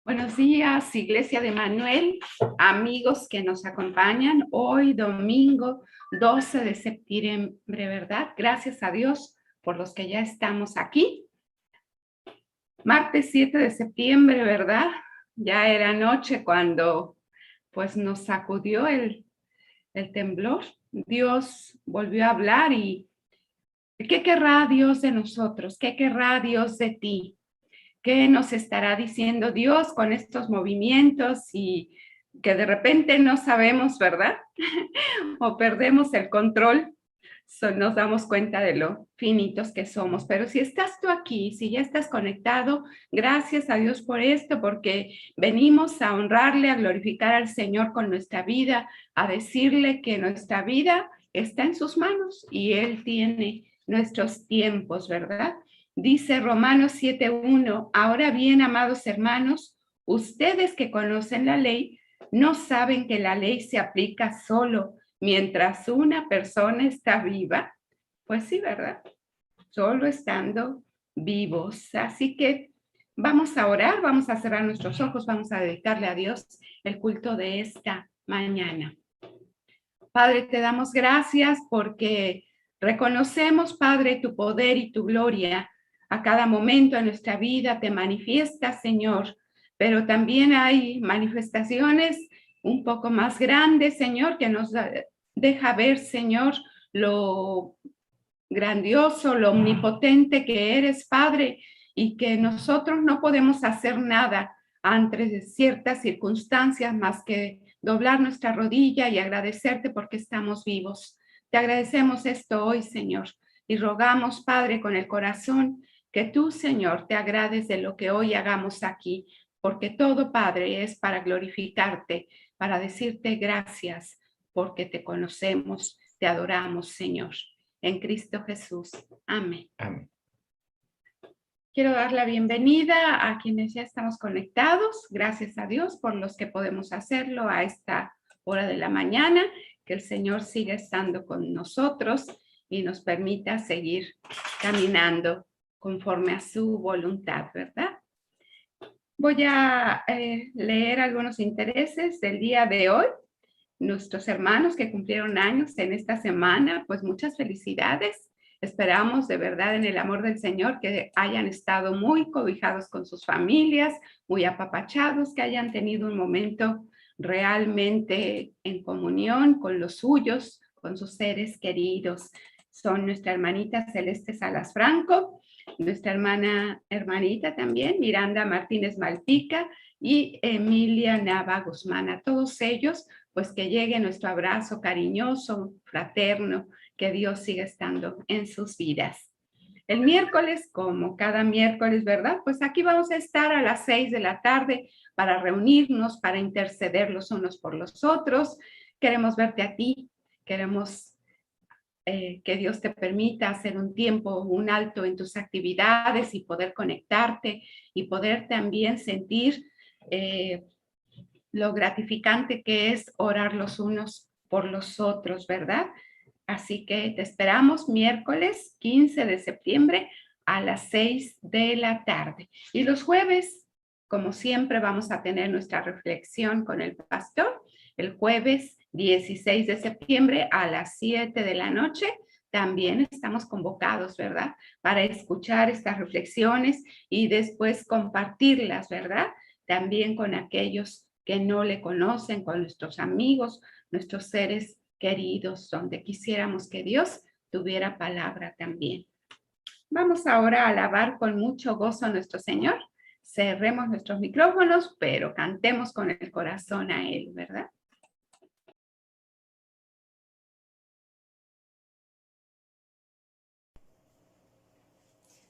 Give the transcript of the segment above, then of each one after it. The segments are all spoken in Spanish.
Buenos días, Iglesia de Manuel, amigos que nos acompañan hoy, domingo 12 de septiembre, ¿verdad? Gracias a Dios por los que ya estamos aquí. Martes 7 de septiembre, ¿verdad? Ya era noche cuando pues nos sacudió el temblor. Dios volvió a hablar y ¿qué querrá Dios de nosotros? ¿Qué querrá Dios de ti? ¿Qué nos estará diciendo Dios con estos movimientos y que de repente no sabemos, ¿verdad? O perdemos el control, nos damos cuenta de lo finitos que somos. Pero si estás tú aquí, si ya estás conectado, gracias a Dios por esto, porque venimos a honrarle, a glorificar al Señor con nuestra vida, a decirle que nuestra vida está en sus manos y Él tiene nuestros tiempos, ¿verdad? Dice Romanos 7:1, ahora bien, amados hermanos, ustedes que conocen la ley, no saben que la ley se aplica solo mientras una persona está viva. Pues sí, ¿verdad? Solo estando vivos. Así que vamos a orar, vamos a cerrar nuestros ojos, vamos a dedicarle a Dios el culto de esta mañana. Padre, te damos gracias porque reconocemos, Padre, tu poder y tu gloria. A cada momento de nuestra vida te manifiestas, Señor, pero también hay manifestaciones un poco más grandes, Señor, que nos deja ver, Señor, lo grandioso, lo omnipotente que eres, Padre, y que nosotros no podemos hacer nada ante ciertas circunstancias más que doblar nuestra rodilla y agradecerte porque estamos vivos. Te agradecemos esto hoy, Señor, y rogamos, Padre, con el corazón, que tú, Señor, te agrades de lo que hoy hagamos aquí, porque todo, Padre, es para glorificarte, para decirte gracias, porque te conocemos, te adoramos, Señor. En Cristo Jesús. Amén. Amén. Quiero dar la bienvenida a quienes ya estamos conectados. Gracias a Dios por los que podemos hacerlo a esta hora de la mañana. Que el Señor siga estando con nosotros y nos permita seguir caminando conforme a su voluntad, ¿verdad? Voy a leer algunos intereses del día de hoy. Nuestros hermanos que cumplieron años en esta semana, pues muchas felicidades. Esperamos de verdad en el amor del Señor que hayan estado muy cobijados con sus familias, muy apapachados, que hayan tenido un momento realmente en comunión con los suyos, con sus seres queridos. Son nuestra hermanita Celeste Salas Franco, nuestra hermanita también, Miranda Martínez Malpica y Emilia Nava Guzmán. A todos ellos, pues que llegue nuestro abrazo cariñoso, fraterno, que Dios siga estando en sus vidas. El miércoles, como cada miércoles, ¿verdad? Pues aquí vamos a estar a las 6 de la tarde para reunirnos, para interceder los unos por los otros. Queremos verte a ti, queremos que Dios te permita hacer un tiempo, un alto en tus actividades y poder conectarte y poder también sentir lo gratificante que es orar los unos por los otros, ¿verdad? Así que te esperamos miércoles 15 de septiembre a las 6 de la tarde. Y los jueves, como siempre, vamos a tener nuestra reflexión con el pastor. El jueves 16 de septiembre a las 7 de la noche. También estamos convocados, ¿verdad? Para escuchar estas reflexiones y después compartirlas, ¿verdad? También con aquellos que no le conocen, con nuestros amigos, nuestros seres queridos, donde quisiéramos que Dios tuviera palabra también. Vamos ahora a alabar con mucho gozo a nuestro Señor. Cerremos nuestros micrófonos, pero cantemos con el corazón a Él, ¿verdad?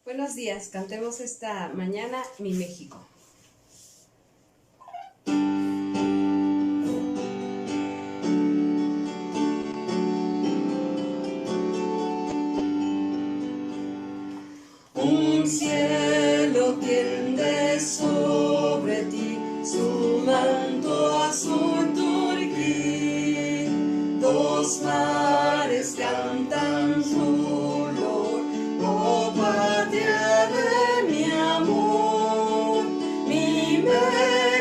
Buenos días, cantemos esta mañana Mi México. Un cielo tiende sobre ti su manto azul turquí, dos mares cantan su olor, oh patria de mi amor, mi México.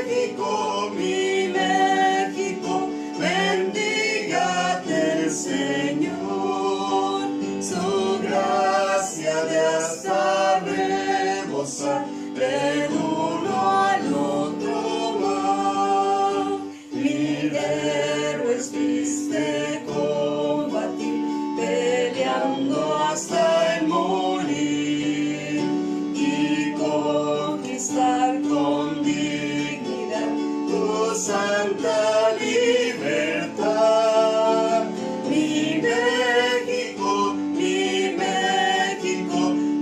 gozar del uno al otro mar. Mil héroes viste combatir, peleando hasta el morir y conquistar con dignidad tu santa libertad. Mi México,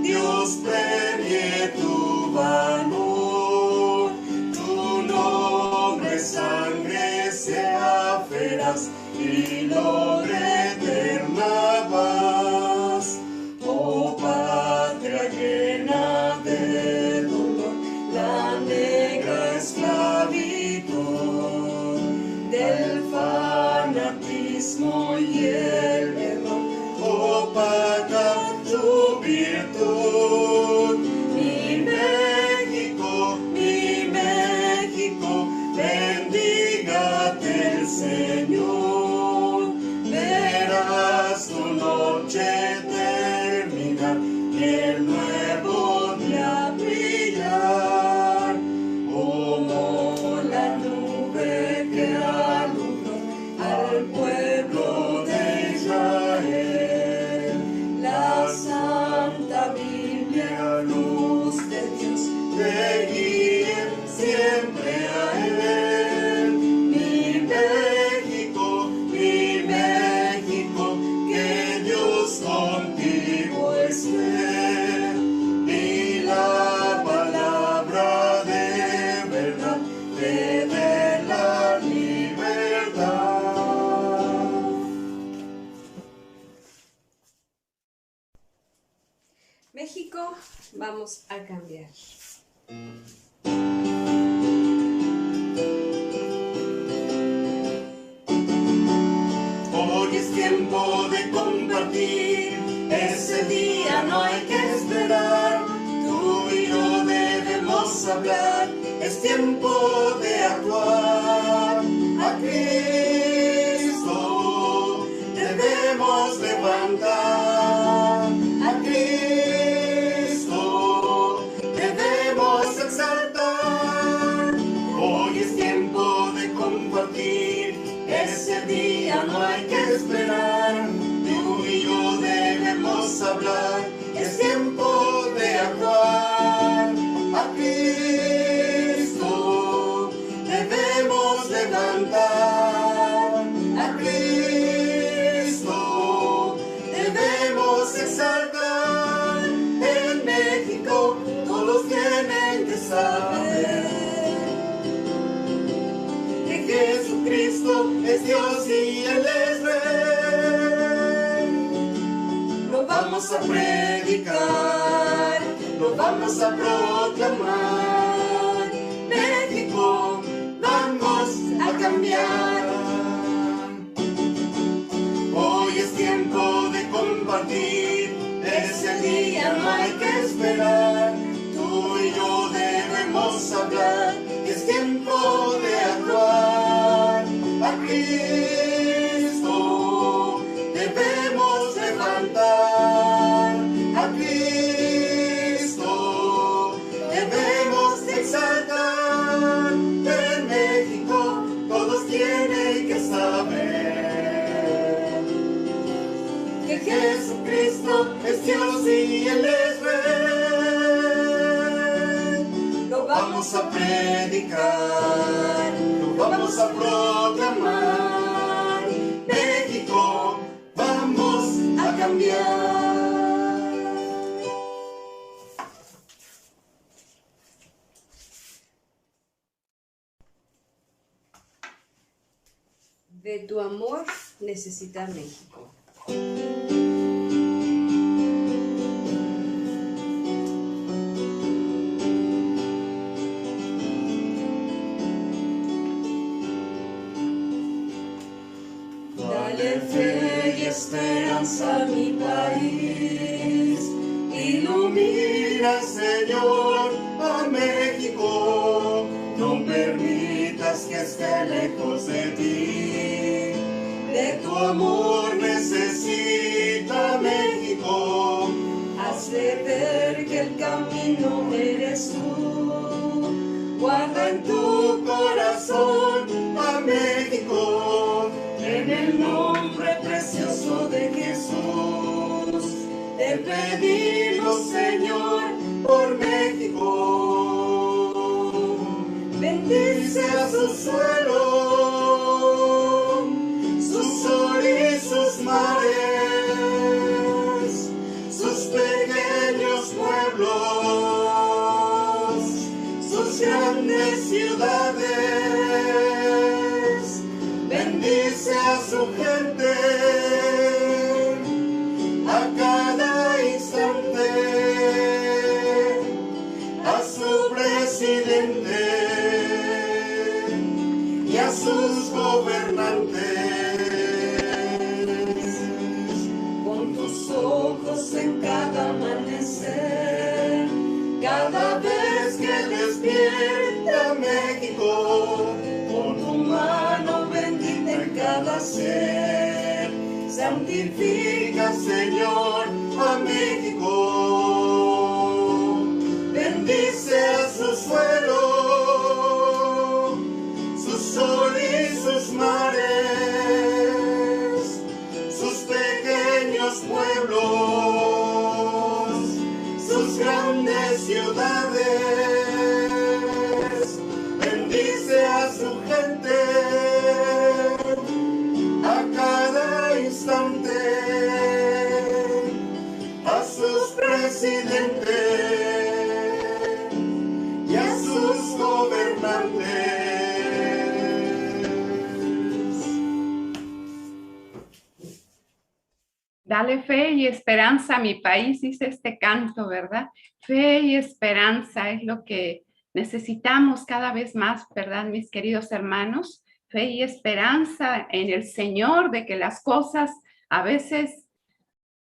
Dios premie tu valor. Tu nombre, sangre, sea feraz y logre eterna paz. Oh patria llena de dolor, la negra esclavitud del fanatismo y el error, opaca tu virtud. Mi México, bendígate el Señor. Verás tu noche terminar y el nuevo día brillar, como la nube que alumbró al pueblo de Israel. La Santa Biblia, luz de Dios, te guíe siempre a Él. Mi México, que Dios contigo esté. Y la palabra de verdad te dé la libertad. México, vamos a cambiar. Hoy es tiempo de compartir, ese día no hay que esperar. Tú y yo debemos hablar, es tiempo de actuar. A Cristo debemos levantar, a Cristo debemos exaltar. Hoy es tiempo de compartir, ese día no hay que esperar. Tú y yo debemos hablar, es tiempo de actuar. A Cristo debemos levantar, a Cristo debemos exaltar. En México todos tienen que saber que Jesucristo es Dios y Él es Rey. Lo vamos a predicar, lo vamos a proclamar. México, vamos a cambiar. Hoy es tiempo de compartir, ese día no hay que esperar. Tú y yo debemos hablar, es tiempo de actuar. A Cristo debemos levantar, a Cristo debemos exaltar. En México todos tienen que saber que Jesucristo es Dios y Él es Rey. Lo vamos a predicar, lo vamos a proclamar. México, vamos a cambiar. De tu amor necesita México. Dale fe y esperanza a mi país, ilumina, Señor, a México. No permitas que esté lejos de ti. De tu amor necesita México. Hazle ver que el camino eres tú. Guarda en tu corazón a México, en el nombre precioso de Jesús. Te pedimos, Señor, por México. bendice A su suelo, su sol y sus mares, sus pequeños pueblos, sus grandes ciudades. Bendice a su gente a cada instante, a su presidente y a sus gobernantes. Pon tus ojos en cada amanecer, cada vez que Despierta México, con tu mano bendita en cada ser. Santifica, Señor, a México. Bendice a su suelo, su sol y sus mares, sus pequeños pueblos, sus grandes ciudades. Bendice a su gente a cada instante, a sus presidentes y a sus gobernantes. Dale fe y esperanza a mi país, dice este canto, ¿verdad? Fe y esperanza es lo que necesitamos cada vez más, ¿verdad, mis queridos hermanos? Fe y esperanza en el Señor, de que las cosas a veces,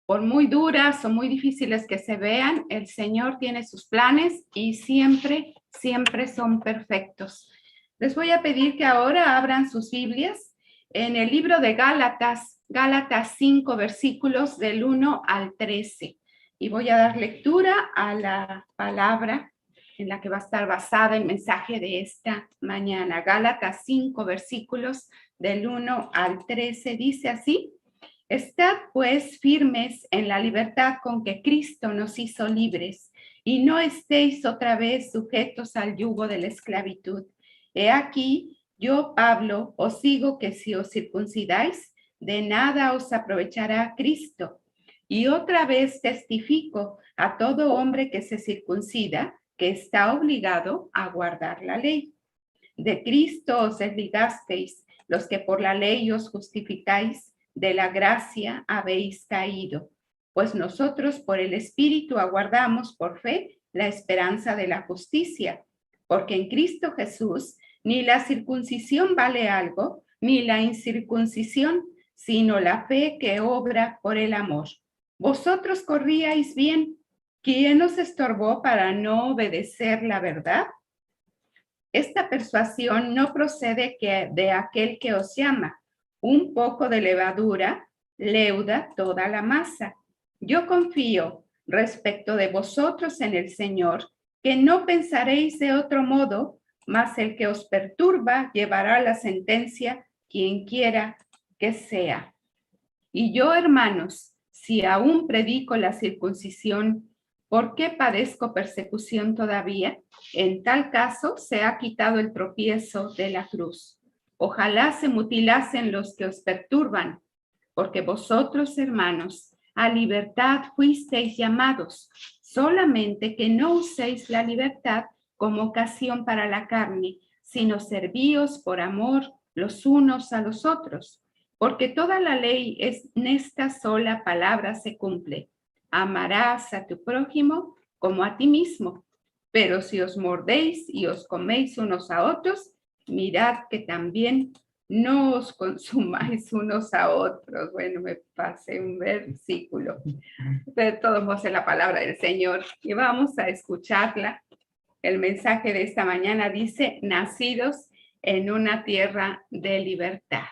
por muy duras o muy difíciles que se vean, el Señor tiene sus planes y siempre, siempre son perfectos. Les voy a pedir que ahora abran sus Biblias en el libro de Gálatas, Gálatas 5, versículos del 1 al 13. Y voy a dar lectura a la palabra en la que va a estar basada el mensaje de esta mañana. Gálatas 5, versículos del 1 al 13, dice así: Estad pues firmes en la libertad con que Cristo nos hizo libres, y no estéis otra vez sujetos al yugo de la esclavitud. He aquí, yo, Pablo, os digo que si os circuncidáis, de nada os aprovechará Cristo. Y otra vez testifico a todo hombre que se circuncida, que está obligado a guardar la ley. De Cristo os desligasteis, los que por la ley os justificáis, de la gracia habéis caído. Pues nosotros por el Espíritu aguardamos por fe la esperanza de la justicia, porque en Cristo Jesús ni la circuncisión vale algo, ni la incircuncisión, sino la fe que obra por el amor. Vosotros corríais bien. ¿Quién os estorbó para no obedecer la verdad? Esta persuasión no procede de aquel que os llama. Un poco de levadura leuda toda la masa. Yo confío respecto de vosotros en el Señor, que no pensaréis de otro modo, mas el que os perturba llevará la sentencia, quien quiera que sea. Y yo, hermanos, si aún predico la circuncisión, ¿por qué padezco persecución todavía? En tal caso, se ha quitado el tropiezo de la cruz. Ojalá se mutilasen los que os perturban, porque vosotros, hermanos, a libertad fuisteis llamados, solamente que no uséis la libertad como ocasión para la carne, sino servíos por amor los unos a los otros, porque toda la ley en esta sola palabra se cumple: amarás a tu prójimo como a ti mismo. Pero si os mordéis y os coméis unos a otros, mirad que también no os consumáis unos a otros. Bueno, me pasé un versículo. De todos modos es la palabra del Señor y vamos a escucharla. El mensaje de esta mañana dice: nacidos en una tierra de libertad.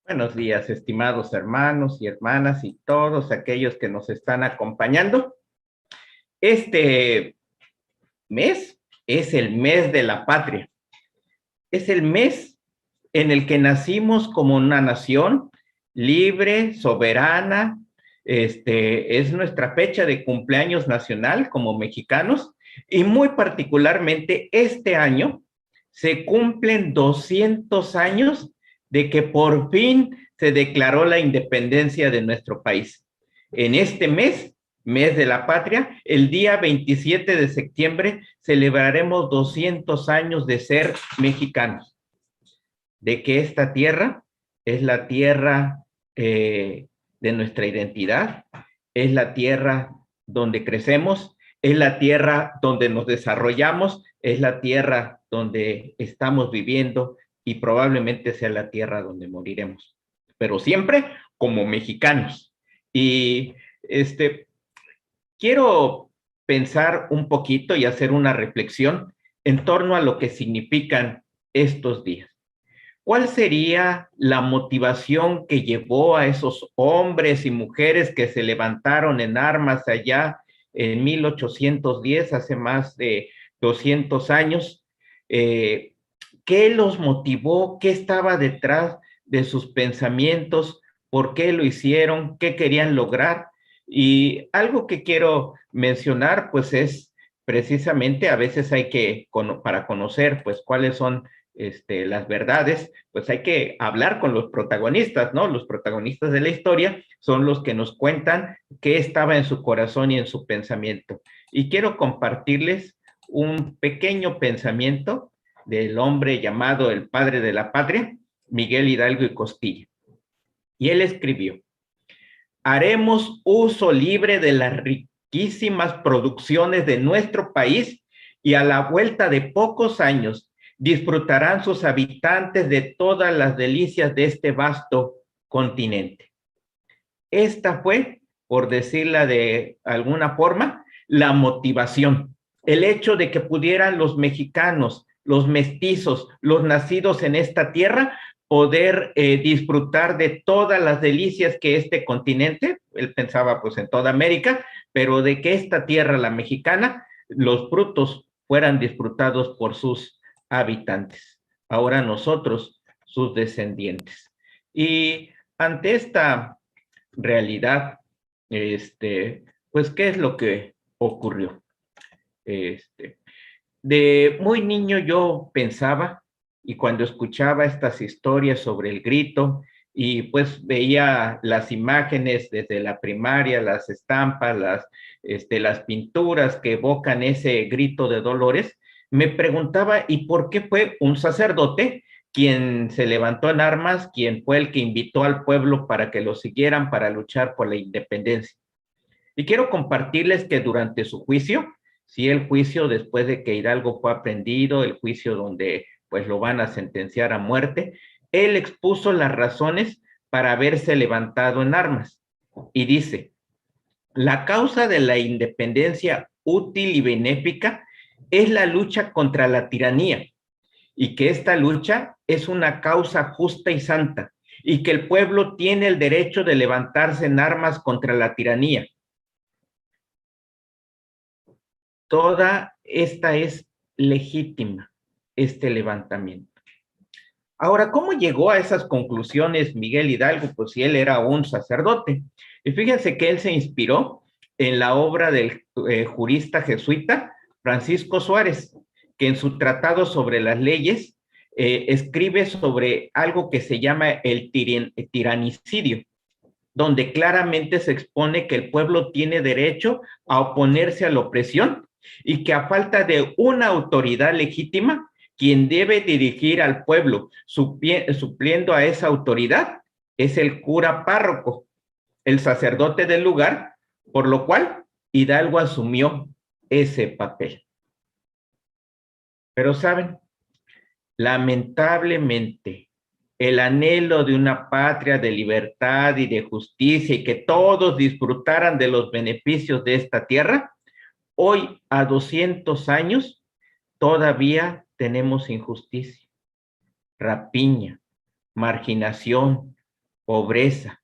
Buenos días, estimados hermanos y hermanas y todos aquellos que nos están acompañando. Este mes es el mes de la patria. Es el mes en el que nacimos como una nación libre, soberana. Es nuestra fecha de cumpleaños nacional como mexicanos, y muy particularmente este año se cumplen 200 años de que por fin se declaró la independencia de nuestro país. En este mes de la patria, el día 27 de septiembre celebraremos 200 años de ser mexicanos, de que esta tierra es la tierra de nuestra identidad, es la tierra donde crecemos, es la tierra donde nos desarrollamos, es la tierra donde estamos viviendo y probablemente sea la tierra donde moriremos, pero siempre como mexicanos. Y quiero pensar un poquito y hacer una reflexión en torno a lo que significan estos días. ¿Cuál sería la motivación que llevó a esos hombres y mujeres que se levantaron en armas allá en 1810, hace más de 200 años? ¿Qué los motivó? ¿Qué estaba detrás de sus pensamientos? ¿Por qué lo hicieron? ¿Qué querían lograr? Y algo que quiero mencionar, pues es precisamente, a veces hay que, para conocer, pues cuáles son las verdades, pues hay que hablar con los protagonistas, ¿no? Los protagonistas de la historia son los que nos cuentan qué estaba en su corazón y en su pensamiento. Y quiero compartirles un pequeño pensamiento del hombre llamado el padre de la patria, Miguel Hidalgo y Costilla. Y él escribió: haremos uso libre de las riquísimas producciones de nuestro país y a la vuelta de pocos años disfrutarán sus habitantes de todas las delicias de este vasto continente. Esta fue, por decirla de alguna forma, la motivación, el hecho de que pudieran los mexicanos, los mestizos, los nacidos en esta tierra, poder disfrutar de todas las delicias que este continente, él pensaba pues en toda América, pero de que esta tierra, la mexicana, los frutos fueran disfrutados por sus habitantes. Ahora nosotros, sus descendientes. Y ante esta realidad, pues, ¿qué es lo que ocurrió? De muy niño yo pensaba, y cuando escuchaba estas historias sobre el grito, y pues veía las imágenes desde la primaria, las estampas, las pinturas que evocan ese grito de dolores, me preguntaba, ¿y por qué fue un sacerdote quien se levantó en armas, quien fue el que invitó al pueblo para que lo siguieran para luchar por la independencia? Y quiero compartirles que durante su juicio, sí, el juicio después de que Hidalgo fue aprehendido, el juicio donde pues lo van a sentenciar a muerte, él expuso las razones para haberse levantado en armas. Y dice: la causa de la independencia útil y benéfica es la lucha contra la tiranía, y que esta lucha es una causa justa y santa, y que el pueblo tiene el derecho de levantarse en armas contra la tiranía. Toda esta es legítima, este levantamiento. Ahora, ¿cómo llegó a esas conclusiones Miguel Hidalgo? Pues si él era un sacerdote. Y fíjense que él se inspiró en la obra del jurista jesuita Francisco Suárez, que en su tratado sobre las leyes escribe sobre algo que se llama el tiranicidio, donde claramente se expone que el pueblo tiene derecho a oponerse a la opresión y que a falta de una autoridad legítima, quien debe dirigir al pueblo supliendo a esa autoridad es el cura párroco, el sacerdote del lugar, por lo cual Hidalgo asumió ese papel. Pero saben, lamentablemente, el anhelo de una patria de libertad y de justicia y que todos disfrutaran de los beneficios de esta tierra, hoy a 200 años todavía tenemos injusticia, rapiña, marginación, pobreza.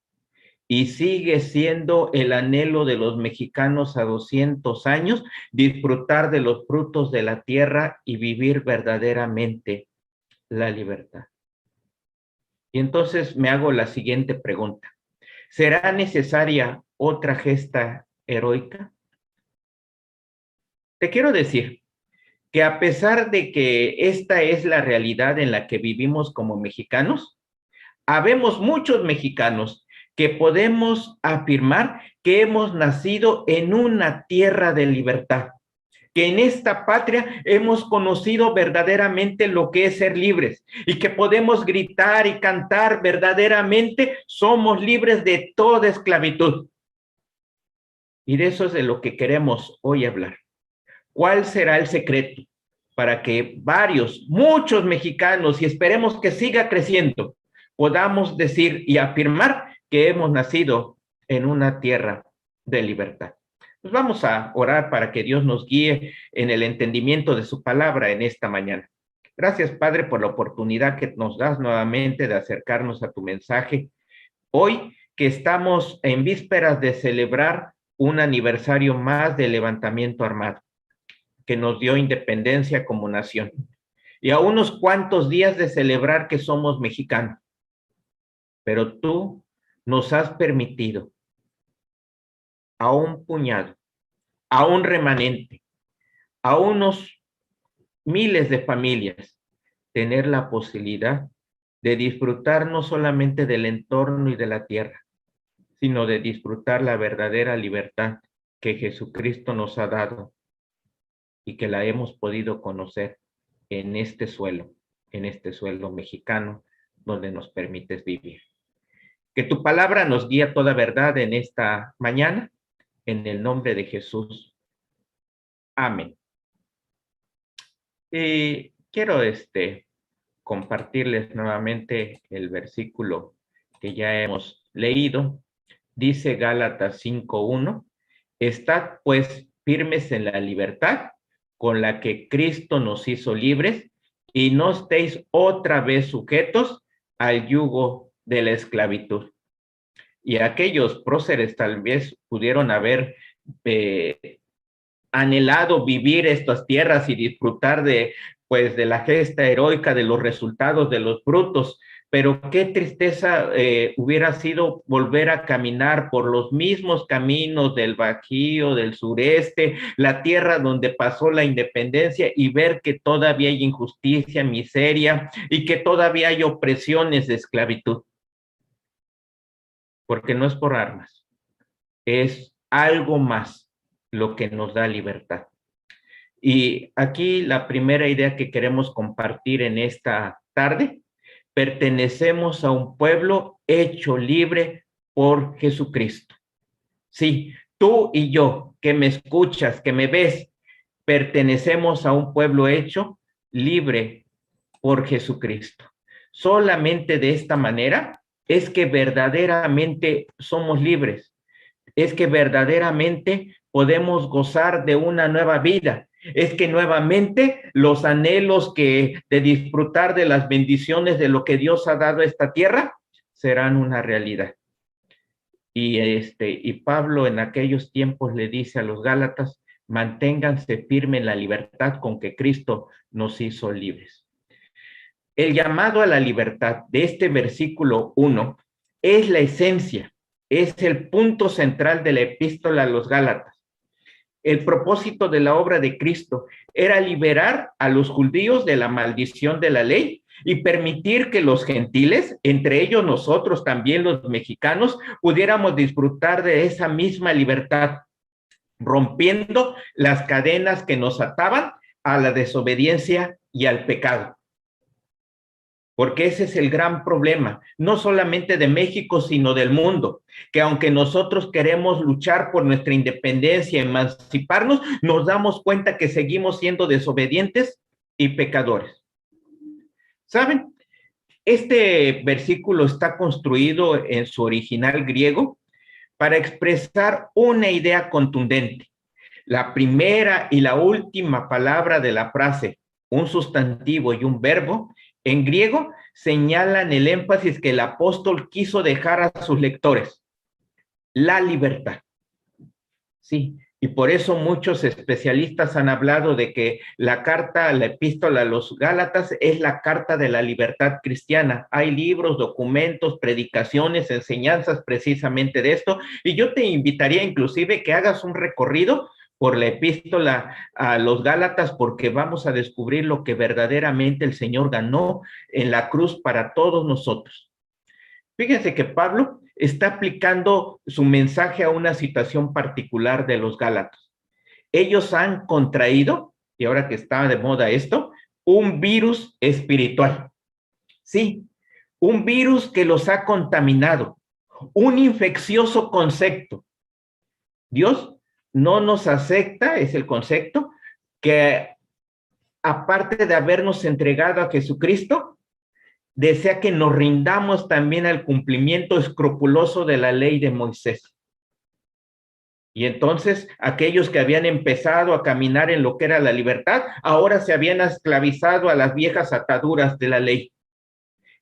y sigue siendo el anhelo de los mexicanos a 200 años, disfrutar de los frutos de la tierra y vivir verdaderamente la libertad. Y entonces me hago la siguiente pregunta. ¿Será necesaria otra gesta heroica? Te quiero decir que a pesar de que esta es la realidad en la que vivimos como mexicanos, habemos muchos mexicanos que podemos afirmar que hemos nacido en una tierra de libertad, que en esta patria hemos conocido verdaderamente lo que es ser libres y que podemos gritar y cantar verdaderamente, somos libres de toda esclavitud. Y de eso es de lo que queremos hoy hablar. ¿Cuál será el secreto para que muchos mexicanos, y esperemos que siga creciendo, podamos decir y afirmar que hemos nacido en una tierra de libertad? Pues vamos a orar para que Dios nos guíe en el entendimiento de su palabra en esta mañana. Gracias, Padre, por la oportunidad que nos das nuevamente de acercarnos a tu mensaje. Hoy que estamos en vísperas de celebrar un aniversario más del levantamiento armado, que nos dio independencia como nación, y a unos cuantos días de celebrar que somos mexicanos. Pero tú nos has permitido a un puñado, a un remanente, a unos miles de familias, tener la posibilidad de disfrutar no solamente del entorno y de la tierra, sino de disfrutar la verdadera libertad que Jesucristo nos ha dado y que la hemos podido conocer en este suelo mexicano donde nos permites vivir. Que tu palabra nos guíe a toda verdad en esta mañana, en el nombre de Jesús. Amén. Quiero compartirles nuevamente el versículo que ya hemos leído. Dice Gálatas 5:1, estad pues firmes en la libertad con la que Cristo nos hizo libres y no estéis otra vez sujetos al yugo de la esclavitud. Y aquellos próceres tal vez pudieron haber anhelado vivir estas tierras y disfrutar de la gesta heroica, de los resultados, de los frutos, pero qué tristeza hubiera sido volver a caminar por los mismos caminos del Bajío, del sureste, la tierra donde pasó la independencia, y ver que todavía hay injusticia, miseria, y que todavía hay opresiones de esclavitud. Porque no es por armas, es algo más lo que nos da libertad. Y aquí la primera idea que queremos compartir en esta tarde: pertenecemos a un pueblo hecho libre por Jesucristo. Sí, tú y yo, que me escuchas, que me ves, pertenecemos a un pueblo hecho libre por Jesucristo. Solamente de esta manera es que verdaderamente somos libres, es que verdaderamente podemos gozar de una nueva vida, es que nuevamente los anhelos de disfrutar de las bendiciones de lo que Dios ha dado a esta tierra serán una realidad. Y Pablo en aquellos tiempos le dice a los Gálatas: manténganse firmes en la libertad con que Cristo nos hizo libres. El llamado a la libertad de este versículo 1 es la esencia, es el punto central de la epístola a los Gálatas. El propósito de la obra de Cristo era liberar a los judíos de la maldición de la ley y permitir que los gentiles, entre ellos nosotros también los mexicanos, pudiéramos disfrutar de esa misma libertad, rompiendo las cadenas que nos ataban a la desobediencia y al pecado. Porque ese es el gran problema, no solamente de México, sino del mundo, que aunque nosotros queremos luchar por nuestra independencia, emanciparnos, nos damos cuenta que seguimos siendo desobedientes y pecadores. ¿Saben? Este versículo está construido en su original griego para expresar una idea contundente. La primera y la última palabra de la frase, un sustantivo y un verbo, en griego señalan el énfasis que el apóstol quiso dejar a sus lectores. la libertad. Sí, y por eso muchos especialistas han hablado de que la epístola a los Gálatas es la carta de la libertad cristiana. Hay libros, documentos, predicaciones, enseñanzas precisamente de esto, y yo te invitaría inclusive que hagas un recorrido por la epístola a los Gálatas, porque vamos a descubrir lo que verdaderamente el Señor ganó en la cruz para todos nosotros. Fíjense que Pablo está aplicando su mensaje a una situación particular de los Gálatas. Ellos han contraído, y ahora que está de moda esto, un virus espiritual. Sí, un virus que los ha contaminado, un infeccioso concepto. Dios no nos acepta, es el concepto, que aparte de habernos entregado a Jesucristo, desea que nos rindamos también al cumplimiento escrupuloso de la ley de Moisés. Y entonces aquellos que habían empezado a caminar en lo que era la libertad, ahora se habían esclavizado a las viejas ataduras de la ley.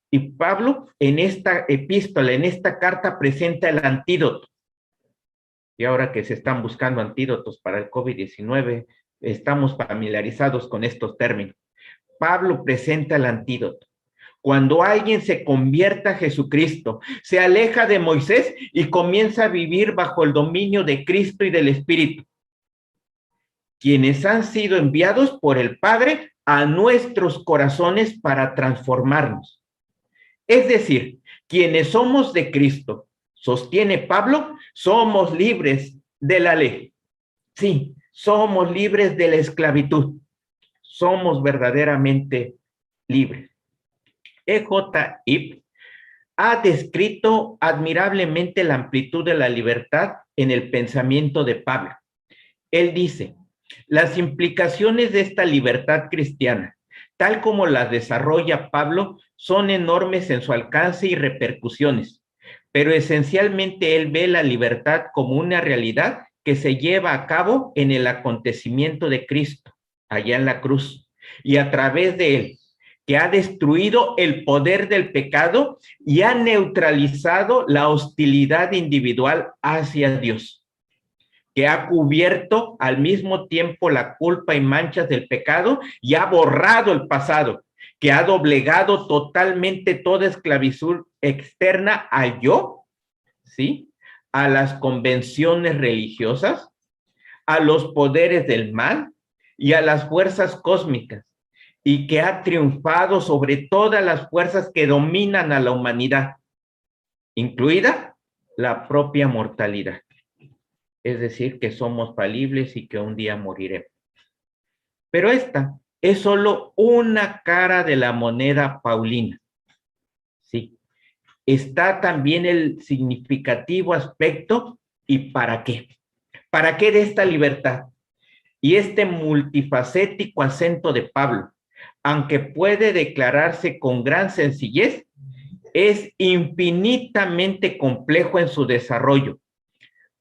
Y Pablo en esta epístola, en esta carta, presenta el antídoto. Y ahora que se están buscando antídotos para el COVID-19, estamos familiarizados con estos términos. Pablo presenta el antídoto. Cuando alguien se convierta a Jesucristo, se aleja de Moisés y comienza a vivir bajo el dominio de Cristo y del Espíritu, quienes han sido enviados por el Padre a nuestros corazones para transformarnos. Es decir, quienes somos de Cristo, sostiene Pablo, somos libres de la ley. Sí, somos libres de la esclavitud. Somos verdaderamente libres. E.J. Ip ha descrito admirablemente la amplitud de la libertad en el pensamiento de Pablo. Él dice, las implicaciones de esta libertad cristiana, tal como las desarrolla Pablo, son enormes en su alcance y repercusiones, pero esencialmente él ve la libertad como una realidad que se lleva a cabo en el acontecimiento de Cristo, allá en la cruz, y a través de él, que ha destruido el poder del pecado y ha neutralizado la hostilidad individual hacia Dios, que ha cubierto al mismo tiempo la culpa y manchas del pecado y ha borrado el pasado, que ha doblegado totalmente toda esclavitud externa al yo, ¿sí?, a las convenciones religiosas, a los poderes del mal y a las fuerzas cósmicas, y que ha triunfado sobre todas las fuerzas que dominan a la humanidad, incluida la propia mortalidad. Es decir, que somos falibles y que un día moriremos. Pero esta es solo una cara de la moneda paulina. Sí. Está también el significativo aspecto y ¿para qué? ¿Para qué de esta libertad? Y este multifacético acento de Pablo, aunque puede declararse con gran sencillez, es infinitamente complejo en su desarrollo.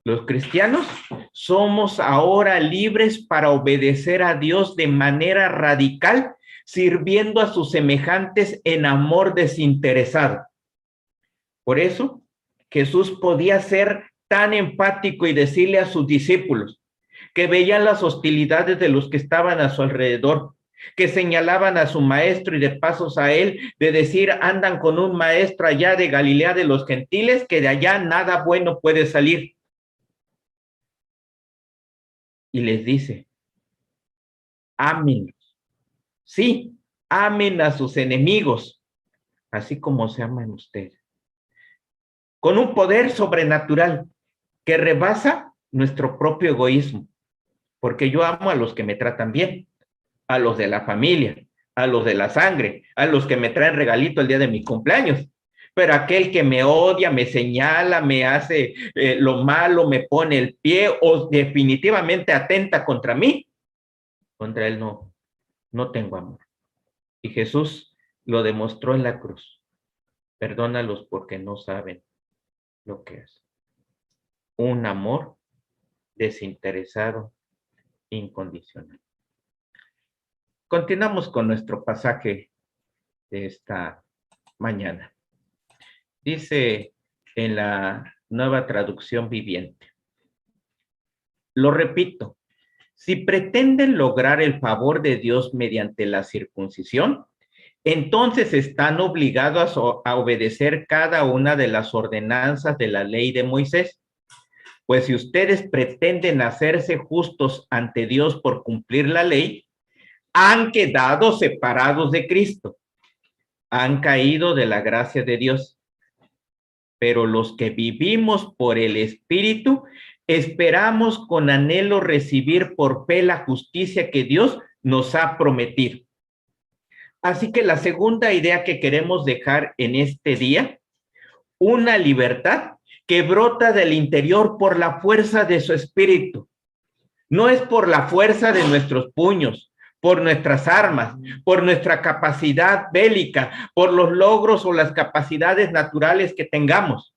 Los cristianos somos ahora libres para obedecer a Dios de manera radical, sirviendo a sus semejantes en amor desinteresado. Por eso, Jesús podía ser tan empático y decirle a sus discípulos que veían las hostilidades de los que estaban a su alrededor, que señalaban a su maestro y de pasos a él, de decir, andan con un maestro allá de Galilea de los gentiles, que de allá nada bueno puede salir. Y les dice, ámenlos. Sí, amen a sus enemigos, así como se aman ustedes. Con un poder sobrenatural que rebasa nuestro propio egoísmo, porque yo amo a los que me tratan bien, a los de la familia, a los de la sangre, a los que me traen regalito el día de mi cumpleaños. Pero aquel que me odia, me señala, me hace lo malo, me pone el pie o definitivamente atenta contra mí, contra él no tengo amor. Y Jesús lo demostró en la cruz. Perdónalos porque no saben lo que es. Un amor desinteresado, incondicional. Continuamos con nuestro pasaje de esta mañana. Dice en la Nueva Traducción Viviente. Lo repito, si pretenden lograr el favor de Dios mediante la circuncisión, entonces están obligados a obedecer cada una de las ordenanzas de la ley de Moisés. Pues si ustedes pretenden hacerse justos ante Dios por cumplir la ley, han quedado separados de Cristo, han caído de la gracia de Dios. Pero los que vivimos por el Espíritu, esperamos con anhelo recibir por fe la justicia que Dios nos ha prometido. Así que la segunda idea que queremos dejar en este día, una libertad que brota del interior por la fuerza de su espíritu. No es por la fuerza de nuestros puños, por nuestras armas, por nuestra capacidad bélica, por los logros o las capacidades naturales que tengamos.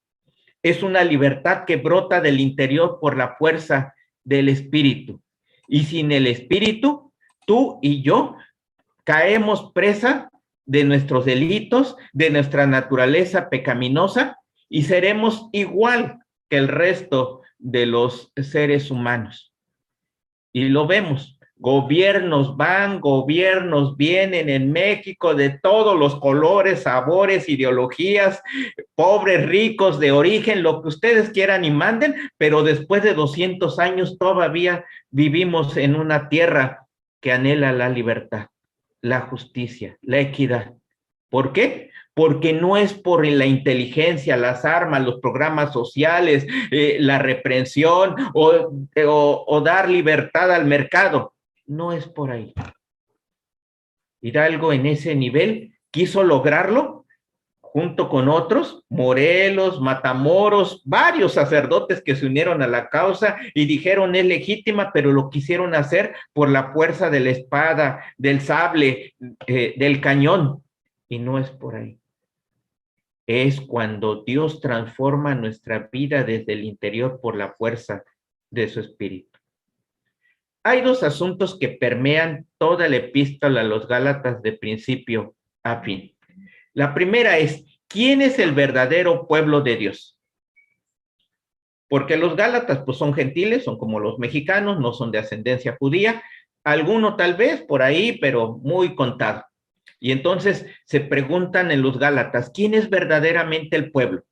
Es una libertad que brota del interior por la fuerza del espíritu. Y sin el espíritu, tú y yo caemos presa de nuestros delitos, de nuestra naturaleza pecaminosa, y seremos igual que el resto de los seres humanos. Y lo vemos, gobiernos van, gobiernos vienen en México de todos los colores, sabores, ideologías, pobres, ricos, de origen, lo que ustedes quieran y manden, pero después de 200 años todavía vivimos en una tierra que anhela la libertad, la justicia, la equidad. ¿Por qué? Porque no es por la inteligencia, las armas, los programas sociales, la reprensión o dar libertad al mercado. No es por ahí. Hidalgo en ese nivel quiso lograrlo junto con otros, Morelos, Matamoros, varios sacerdotes que se unieron a la causa y dijeron es legítima, pero lo quisieron hacer por la fuerza de la espada, del sable, del cañón. Y no es por ahí. Es cuando Dios transforma nuestra vida desde el interior por la fuerza de su espíritu. Hay dos asuntos que permean toda la epístola a los Gálatas de principio a fin. La primera es, ¿quién es el verdadero pueblo de Dios? Porque los Gálatas pues son gentiles, son como los mexicanos, no son de ascendencia judía, alguno tal vez por ahí, pero muy contado. Y entonces se preguntan en los Gálatas, ¿quién es verdaderamente el pueblo?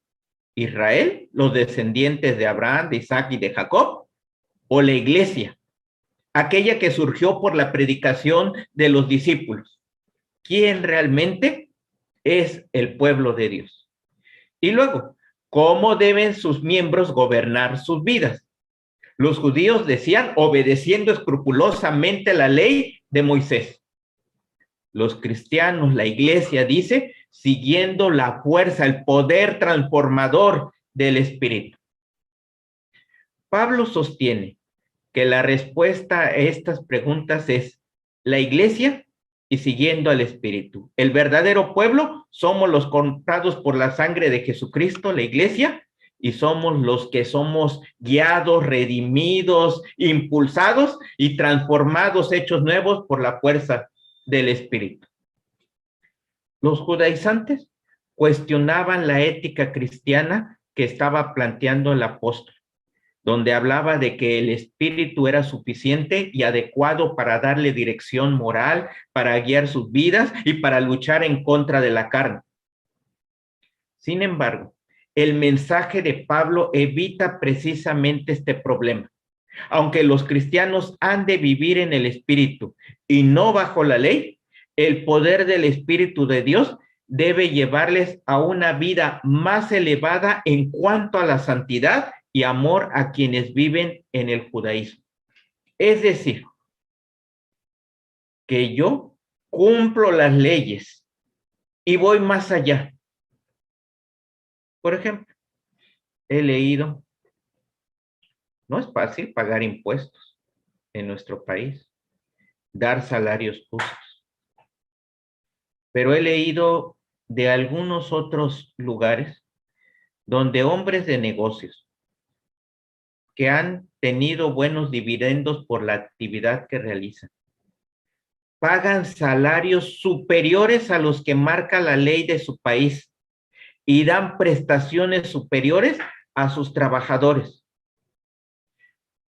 ¿Israel, los descendientes de Abraham, de Isaac y de Jacob? ¿O la iglesia, aquella que surgió por la predicación de los discípulos? ¿Quién realmente es el pueblo de Dios? Y luego, ¿cómo deben sus miembros gobernar sus vidas? Los judíos decían obedeciendo escrupulosamente la ley de Moisés. Los cristianos, la iglesia dice, siguiendo la fuerza, el poder transformador del Espíritu. Pablo sostiene que la respuesta a estas preguntas es la iglesia y siguiendo al Espíritu. El verdadero pueblo somos los comprados por la sangre de Jesucristo, la iglesia, y somos los que somos guiados, redimidos, impulsados y transformados, hechos nuevos por la fuerza del Espíritu. Los judaizantes cuestionaban la ética cristiana que estaba planteando el apóstol, donde hablaba de que el Espíritu era suficiente y adecuado para darle dirección moral, para guiar sus vidas y para luchar en contra de la carne. Sin embargo, el mensaje de Pablo evita precisamente este problema. Aunque los cristianos han de vivir en el Espíritu y no bajo la ley, el poder del Espíritu de Dios debe llevarles a una vida más elevada en cuanto a la santidad y amor a quienes viven en el judaísmo. Es decir, que yo cumplo las leyes y voy más allá. Por ejemplo, he leído, no es fácil pagar impuestos en nuestro país, dar salarios justos, pero he leído de algunos otros lugares donde hombres de negocios que han tenido buenos dividendos por la actividad que realizan, pagan salarios superiores a los que marca la ley de su país y dan prestaciones superiores a sus trabajadores.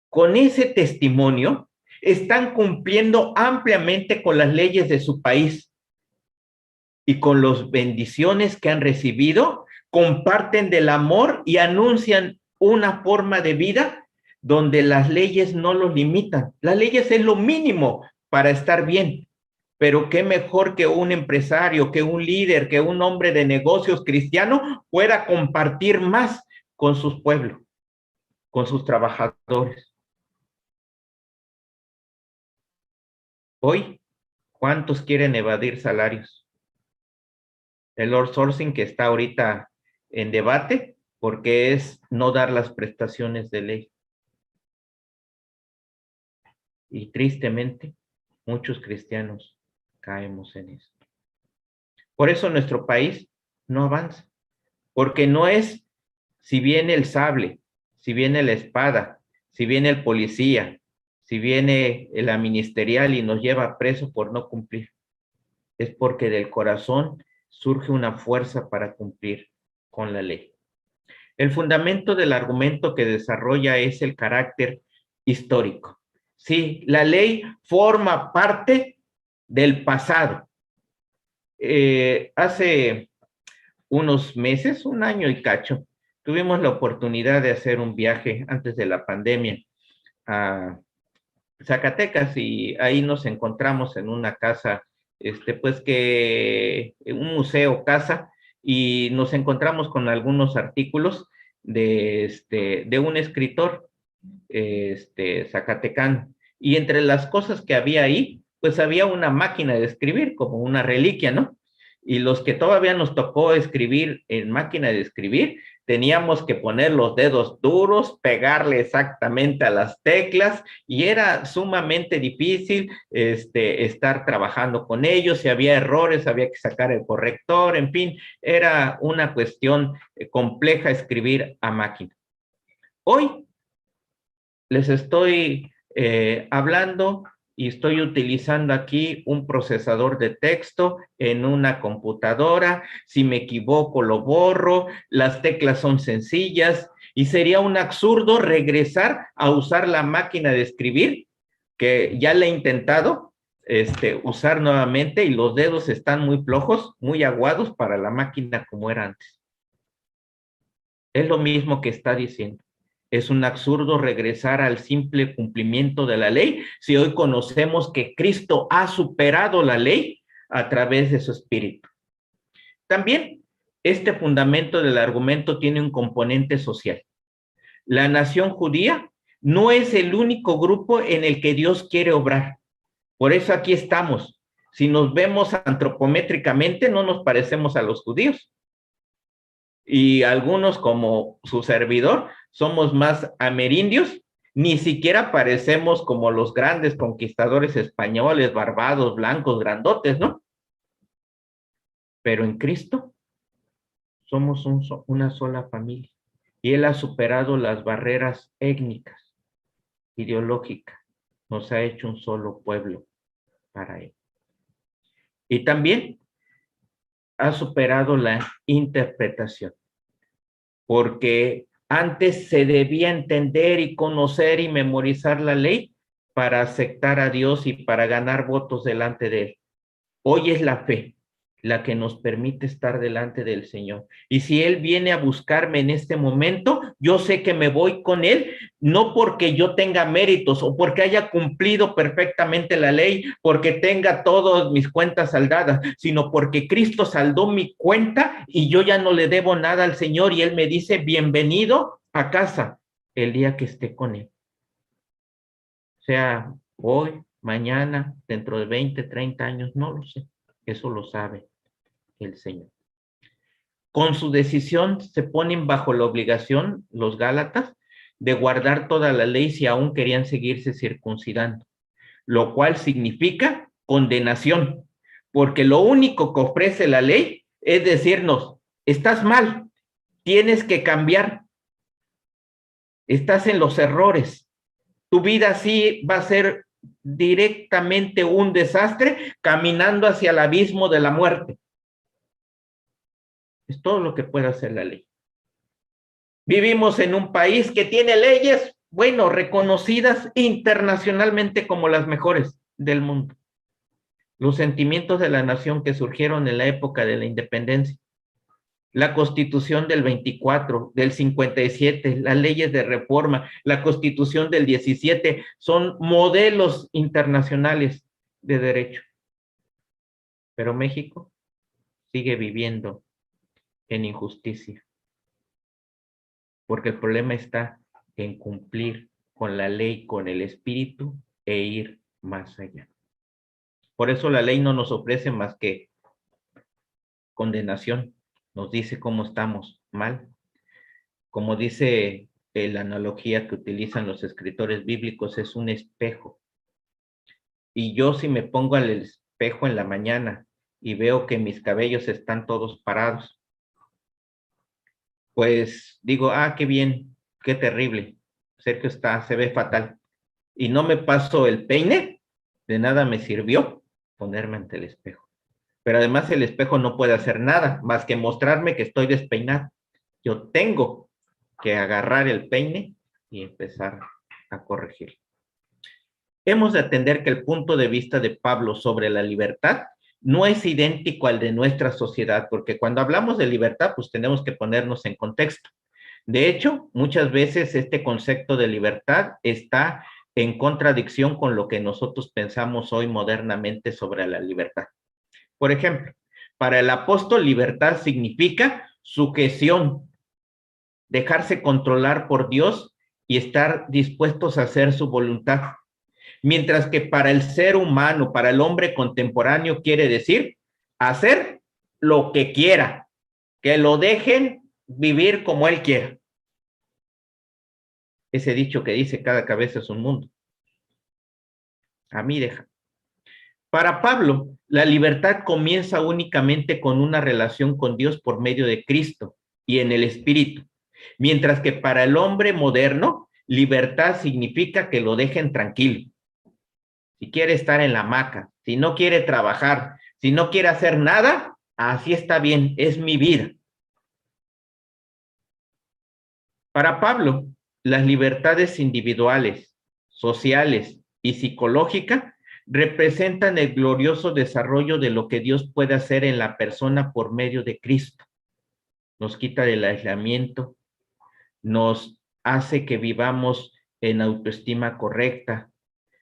Con ese testimonio, están cumpliendo ampliamente con las leyes de su país y con las bendiciones que han recibido, comparten del amor y anuncian una forma de vida donde las leyes no los limitan. Las leyes es lo mínimo para estar bien, pero qué mejor que un empresario, que un líder, que un hombre de negocios cristiano pueda compartir más con sus pueblos, con sus trabajadores. Hoy, ¿cuántos quieren evadir salarios? El outsourcing que está ahorita en debate, porque es no dar las prestaciones de ley. Y tristemente, muchos cristianos caemos en esto. Por eso nuestro país no avanza, porque no es si viene el sable, si viene la espada, si viene el policía, si viene la ministerial y nos lleva preso por no cumplir. Es porque del corazón surge una fuerza para cumplir con la ley. El fundamento del argumento que desarrolla es el carácter histórico. Sí, la ley forma parte del pasado. Hace unos meses, un año y cacho, tuvimos la oportunidad de hacer un viaje antes de la pandemia a Zacatecas y ahí nos encontramos en una casa, un museo casa, y nos encontramos con algunos artículos de un escritor zacatecano. Y entre las cosas que había ahí, pues había una máquina de escribir, como una reliquia, ¿no? Y los que todavía nos tocó escribir en máquina de escribir, teníamos que poner los dedos duros, pegarle exactamente a las teclas, y era sumamente difícil estar trabajando con ellos. Si había errores, había que sacar el corrector, en fin, era una cuestión compleja escribir a máquina. Hoy les estoy hablando y estoy utilizando aquí un procesador de texto en una computadora. Si me equivoco, lo borro. Las teclas son sencillas y sería un absurdo regresar a usar la máquina de escribir, que ya la he intentado usar nuevamente y los dedos están muy flojos, muy aguados para la máquina como era antes. Es lo mismo que está diciendo. Es un absurdo regresar al simple cumplimiento de la ley si hoy conocemos que Cristo ha superado la ley a través de su Espíritu. También este fundamento del argumento tiene un componente social. La nación judía no es el único grupo en el que Dios quiere obrar. Por eso aquí estamos. Si nos vemos antropométricamente, no nos parecemos a los judíos. Y algunos, como su servidor, somos más amerindios, ni siquiera parecemos como los grandes conquistadores españoles, barbados, blancos, grandotes, ¿no? Pero en Cristo somos una sola familia y Él ha superado las barreras étnicas, ideológicas, nos ha hecho un solo pueblo para Él. Y también ha superado la interpretación, porque antes se debía entender y conocer y memorizar la ley para aceptar a Dios y para ganar votos delante de Él. Hoy es la fe la que nos permite estar delante del Señor. Y si Él viene a buscarme en este momento, yo sé que me voy con Él, no porque yo tenga méritos o porque haya cumplido perfectamente la ley, porque tenga todas mis cuentas saldadas, sino porque Cristo saldó mi cuenta y yo ya no le debo nada al Señor y Él me dice, bienvenido a casa el día que esté con Él. O sea, hoy, mañana, dentro de 20, 30 años, no lo sé. Eso lo sabe el Señor. Con su decisión se ponen bajo la obligación los gálatas de guardar toda la ley si aún querían seguirse circuncidando, lo cual significa condenación, porque lo único que ofrece la ley es decirnos, estás mal, tienes que cambiar, estás en los errores, tu vida sí va a ser directamente un desastre, caminando hacia el abismo de la muerte. Es todo lo que puede hacer la ley. Vivimos en un país que tiene leyes, bueno, reconocidas internacionalmente como las mejores del mundo. Los sentimientos de la nación que surgieron en la época de la independencia, la Constitución del 24, del 57, las leyes de reforma, la Constitución del 17, son modelos internacionales de derecho. Pero México sigue viviendo en injusticia, porque el problema está en cumplir con la ley, con el espíritu e ir más allá. Por eso la ley no nos ofrece más que condenación, nos dice cómo estamos mal. Como dice la analogía que utilizan los escritores bíblicos, es un espejo. Y yo, si me pongo al espejo en la mañana y veo que mis cabellos están todos parados, pues digo, ah, qué bien, qué terrible, Sergio se ve fatal. Y no me paso el peine, de nada me sirvió ponerme ante el espejo. Pero además el espejo no puede hacer nada más que mostrarme que estoy despeinado. Yo tengo que agarrar el peine y empezar a corregir. Hemos de atender que el punto de vista de Pablo sobre la libertad no es idéntico al de nuestra sociedad, porque cuando hablamos de libertad, pues tenemos que ponernos en contexto. De hecho, muchas veces este concepto de libertad está en contradicción con lo que nosotros pensamos hoy modernamente sobre la libertad. Por ejemplo, para el apóstol, libertad significa sujeción, dejarse controlar por Dios y estar dispuestos a hacer su voluntad. Mientras que para el ser humano, para el hombre contemporáneo, quiere decir hacer lo que quiera, que lo dejen vivir como él quiera. Ese dicho que dice cada cabeza es un mundo. A mí deja. Para Pablo, la libertad comienza únicamente con una relación con Dios por medio de Cristo y en el Espíritu. Mientras que para el hombre moderno, libertad significa que lo dejen tranquilo. Si quiere estar en la hamaca, si no quiere trabajar, si no quiere hacer nada, así está bien, es mi vida. Para Pablo, las libertades individuales, sociales y psicológicas representan el glorioso desarrollo de lo que Dios puede hacer en la persona por medio de Cristo. Nos quita del aislamiento, nos hace que vivamos en autoestima correcta,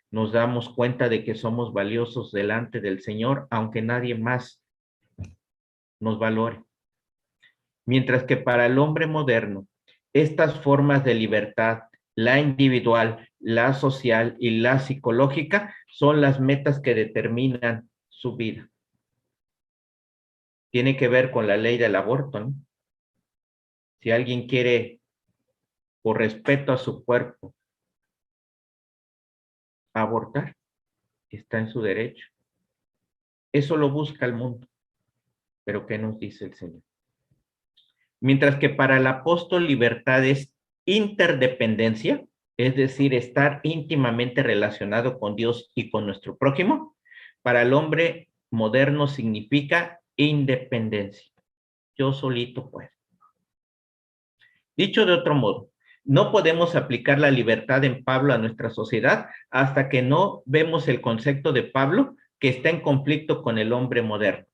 nos damos cuenta de que somos valiosos delante del Señor, aunque nadie más nos valore. Mientras que para el hombre moderno, estas formas de libertad, la individual, la social y la psicológica, son las metas que determinan su vida. Tiene que ver con la ley del aborto, ¿no? Si alguien quiere, por respeto a su cuerpo, abortar, está en su derecho. Eso lo busca el mundo. Pero ¿qué nos dice el Señor? Mientras que para el apóstol libertad es interdependencia, es decir, estar íntimamente relacionado con Dios y con nuestro prójimo, para el hombre moderno significa independencia. Yo solito puedo. Dicho de otro modo, no podemos aplicar la libertad en Pablo a nuestra sociedad hasta que no vemos el concepto de Pablo que está en conflicto con el hombre moderno.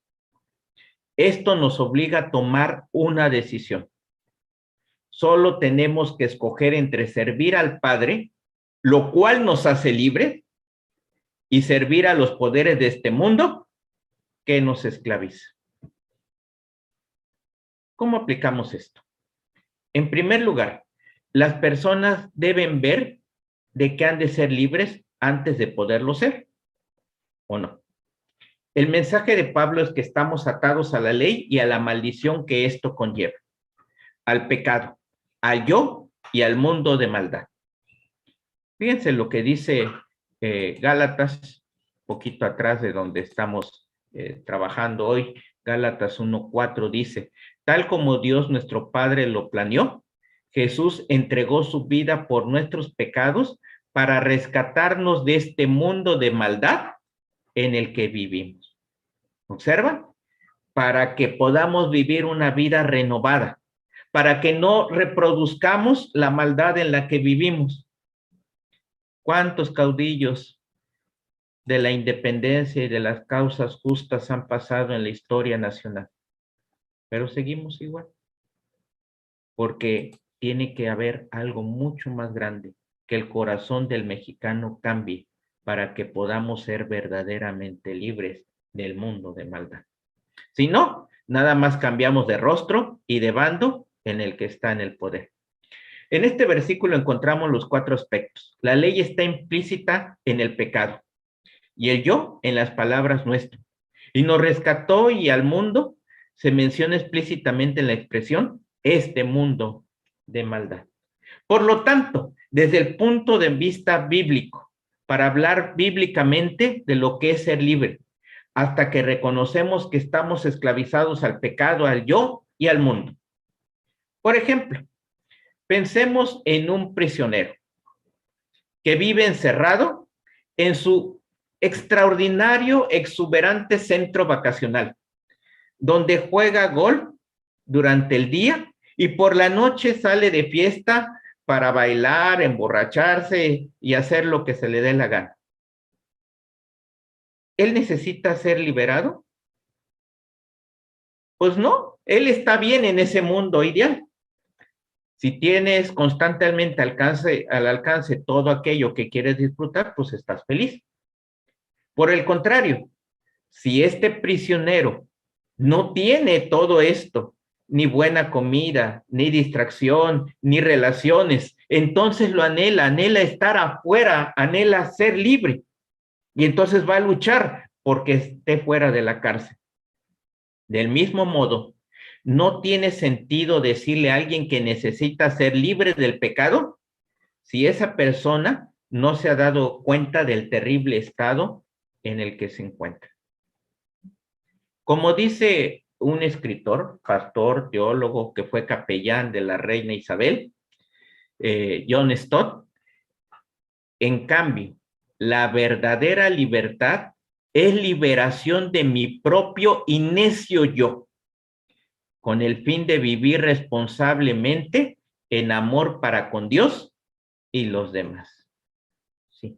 Esto nos obliga a tomar una decisión. Solo tenemos que escoger entre servir al Padre, lo cual nos hace libres, y servir a los poderes de este mundo que nos esclaviza. ¿Cómo aplicamos esto? En primer lugar, las personas deben ver de que han de ser libres antes de poderlo ser, ¿o no? El mensaje de Pablo es que estamos atados a la ley y a la maldición que esto conlleva, al pecado, al yo y al mundo de maldad. Fíjense lo que dice Gálatas, poquito atrás de donde estamos trabajando hoy. Gálatas 1:4 dice, tal como Dios nuestro Padre lo planeó, Jesús entregó su vida por nuestros pecados para rescatarnos de este mundo de maldad en el que vivimos. ¿Observan? Para que podamos vivir una vida renovada, para que no reproduzcamos la maldad en la que vivimos. ¿Cuántos caudillos de la independencia y de las causas justas han pasado en la historia nacional? Pero seguimos igual, porque tiene que haber algo mucho más grande, que el corazón del mexicano cambie para que podamos ser verdaderamente libres del mundo de maldad. Si no, nada más cambiamos de rostro y de bando en el que está en el poder. En este versículo encontramos los 4 aspectos. La ley está implícita en el pecado y el yo en las palabras nuestro. Y nos rescató, y al mundo se menciona explícitamente en la expresión este mundo de maldad. Por lo tanto, desde el punto de vista bíblico, para hablar bíblicamente de lo que es ser libre, hasta que reconocemos que estamos esclavizados al pecado, al yo y al mundo. Por ejemplo, pensemos en un prisionero que vive encerrado en su extraordinario, exuberante centro vacacional, donde juega golf durante el día y por la noche sale de fiesta para bailar, emborracharse y hacer lo que se le dé la gana. ¿Él necesita ser liberado? Pues no, él está bien en ese mundo ideal. Si tienes constantemente al alcance todo aquello que quieres disfrutar, pues estás feliz. Por el contrario, si este prisionero no tiene todo esto, ni buena comida, ni distracción, ni relaciones, entonces lo anhela estar afuera, anhela ser libre. Y entonces va a luchar porque esté fuera de la cárcel. Del mismo modo, ¿no tiene sentido decirle a alguien que necesita ser libre del pecado si esa persona no se ha dado cuenta del terrible estado en el que se encuentra? Como dice un escritor, pastor, teólogo, que fue capellán de la reina Isabel, John Stott, en cambio, la verdadera libertad es liberación de mi propio y necio yo, con el fin de vivir responsablemente en amor para con Dios y los demás. Sí.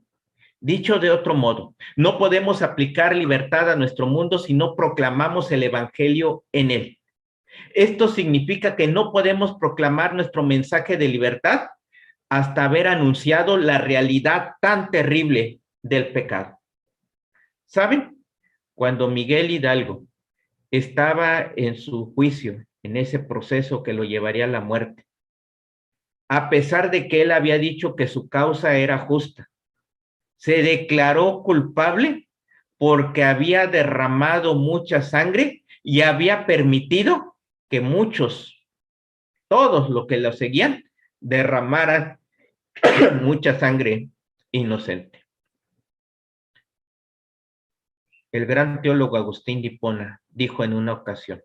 Dicho de otro modo, no podemos aplicar libertad a nuestro mundo si no proclamamos el evangelio en él. Esto significa que no podemos proclamar nuestro mensaje de libertad hasta haber anunciado la realidad tan terrible del pecado. ¿Saben? Cuando Miguel Hidalgo estaba en su juicio, en ese proceso que lo llevaría a la muerte, a pesar de que él había dicho que su causa era justa, se declaró culpable porque había derramado mucha sangre y había permitido que muchos, todos los que lo seguían, derramaran mucha sangre inocente. El gran teólogo Agustín de Hipona dijo en una ocasión: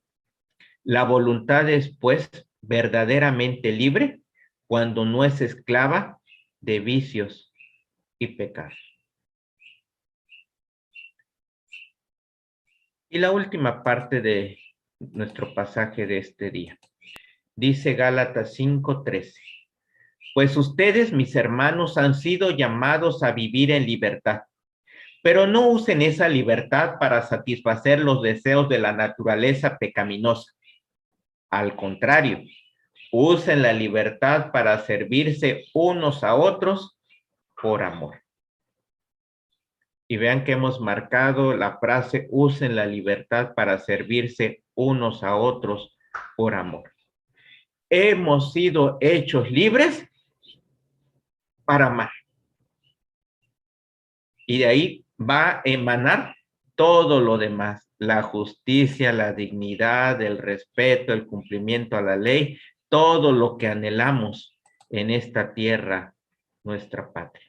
la voluntad es, pues, verdaderamente libre cuando no es esclava de vicios y pecados. Y la última parte de nuestro pasaje de este día. Dice Gálatas 5:13. Pues ustedes, mis hermanos, han sido llamados a vivir en libertad, pero no usen esa libertad para satisfacer los deseos de la naturaleza pecaminosa. Al contrario, usen la libertad para servirse unos a otros por amor. Y vean que hemos marcado la frase: usen la libertad para servirse unos a otros por amor. Hemos sido hechos libres para amar. Y de ahí va a emanar todo lo demás: la justicia, la dignidad, el respeto, el cumplimiento a la ley, todo lo que anhelamos en esta tierra, nuestra patria.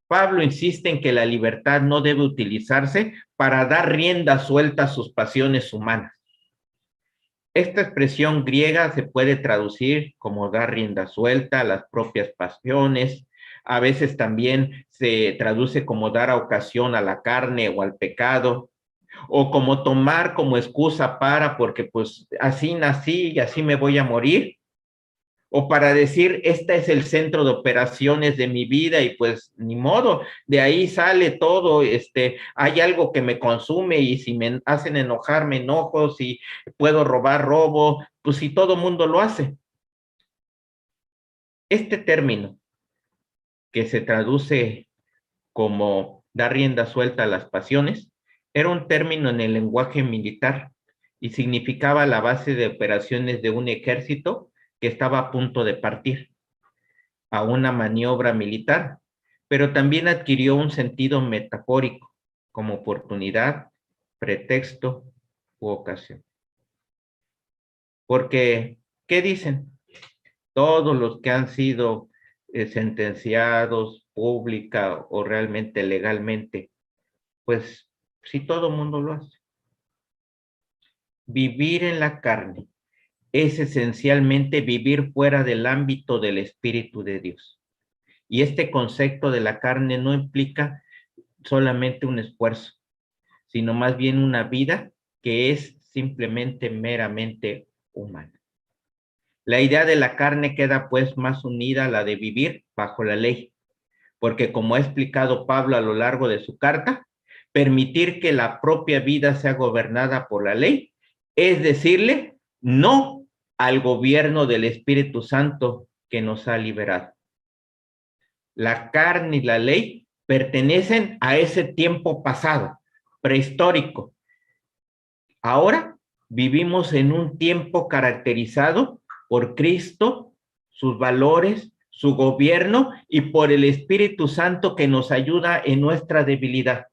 Pablo insiste en que la libertad no debe utilizarse para dar rienda suelta a sus pasiones humanas. Esta expresión griega se puede traducir como dar rienda suelta a las propias pasiones. A veces también se traduce como dar ocasión a la carne o al pecado, o como tomar como excusa porque pues así nací y así me voy a morir, o para decir, este es el centro de operaciones de mi vida y pues ni modo, de ahí sale todo, hay algo que me consume y si me hacen enojar, me enojo, si puedo robar, robo, pues si todo mundo lo hace. Este término, que se traduce como dar rienda suelta a las pasiones, era un término en el lenguaje militar y significaba la base de operaciones de un ejército que estaba a punto de partir a una maniobra militar, pero también adquirió un sentido metafórico como oportunidad, pretexto u ocasión. Porque, ¿qué dicen? Todos los que han sido sentenciados pública o realmente legalmente, pues si todo el mundo lo hace. Vivir en la carne es esencialmente vivir fuera del ámbito del Espíritu de Dios. Y este concepto de la carne no implica solamente un esfuerzo, sino más bien una vida que es simplemente meramente humana. La idea de la carne queda pues más unida a la de vivir bajo la ley, porque como ha explicado Pablo a lo largo de su carta, permitir que la propia vida sea gobernada por la ley es decirle no al gobierno del Espíritu Santo que nos ha liberado. La carne y la ley pertenecen a ese tiempo pasado, prehistórico. Ahora vivimos en un tiempo caracterizado por Cristo, sus valores, su gobierno y por el Espíritu Santo que nos ayuda en nuestra debilidad.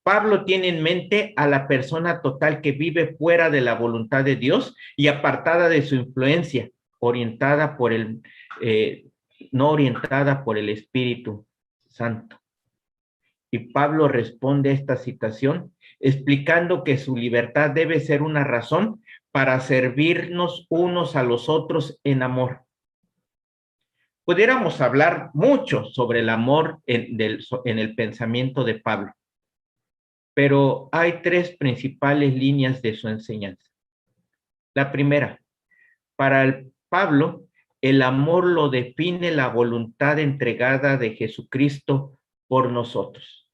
Pablo tiene en mente a la persona total que vive fuera de la voluntad de Dios y apartada de su influencia, orientada por no orientada por el Espíritu Santo. Y Pablo responde a esta situación explicando que su libertad debe ser una razón para servirnos unos a los otros en amor. Pudiéramos hablar mucho sobre el amor en el pensamiento de Pablo, pero hay tres principales líneas de su enseñanza. La primera, para Pablo, el amor lo define la voluntad entregada de Jesucristo por nosotros.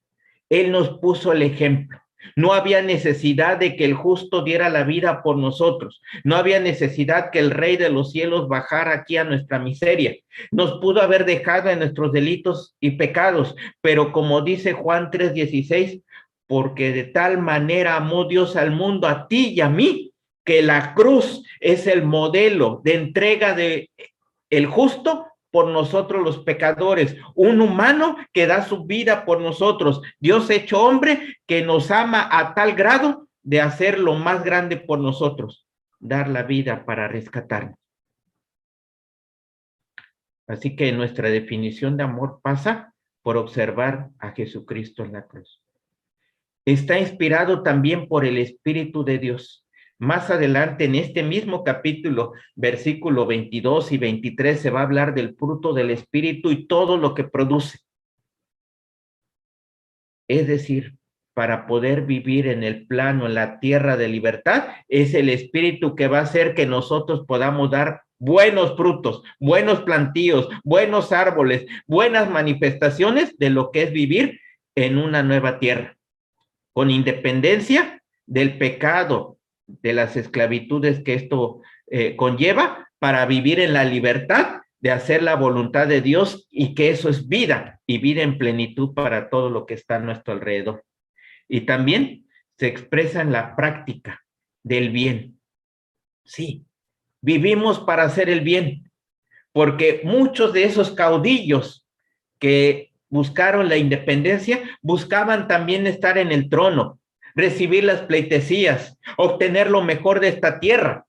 Él nos puso el ejemplo. No había necesidad de que el justo diera la vida por nosotros. No había necesidad que el Rey de los cielos bajara aquí a nuestra miseria. Nos pudo haber dejado en nuestros delitos y pecados, pero como dice Juan 3:16, porque de tal manera amó Dios al mundo, a ti y a mí, que la cruz es el modelo de entrega de el justo por nosotros los pecadores, un humano que da su vida por nosotros, Dios hecho hombre que nos ama a tal grado de hacer lo más grande por nosotros, dar la vida para rescatarnos. Así que nuestra definición de amor pasa por observar a Jesucristo en la cruz. Está inspirado también por el Espíritu de Dios. Más adelante en este mismo capítulo, versículo 22 y 23, se va a hablar del fruto del Espíritu y todo lo que produce. Es decir, para poder vivir en el plano, en la tierra de libertad, es el Espíritu que va a hacer que nosotros podamos dar buenos frutos, buenos plantíos, buenos árboles, buenas manifestaciones de lo que es vivir en una nueva tierra, con independencia del pecado, de las esclavitudes que esto conlleva, para vivir en la libertad de hacer la voluntad de Dios, y que eso es vida, y vida en plenitud para todo lo que está a nuestro alrededor. Y también se expresa en la práctica del bien. Sí, vivimos para hacer el bien, porque muchos de esos caudillos que buscaron la independencia buscaban también estar en el trono, recibir las pleitesías, obtener lo mejor de esta tierra,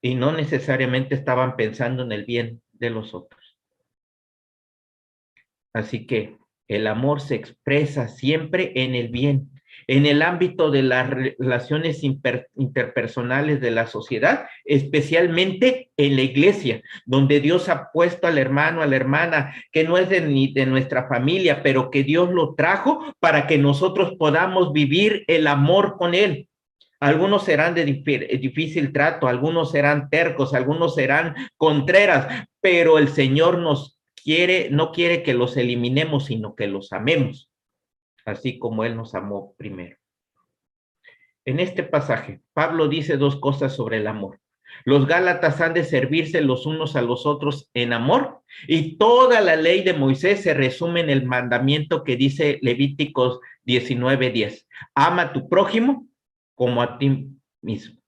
y no necesariamente estaban pensando en el bien de los otros. Así que el amor se expresa siempre en el bien, en el ámbito de las relaciones interpersonales de la sociedad, especialmente en la iglesia, donde Dios ha puesto al hermano, a la hermana, que no es de nuestra familia, pero que Dios lo trajo para que nosotros podamos vivir el amor con él. Algunos serán de difícil trato, algunos serán tercos, algunos serán contreras, pero el Señor no quiere que los eliminemos, sino que los amemos, así como Él nos amó primero. En este pasaje, Pablo dice dos cosas sobre el amor. Los Gálatas han de servirse los unos a los otros en amor, y toda la ley de Moisés se resume en el mandamiento que dice Levíticos 19:10. Ama a tu prójimo como a ti mismo.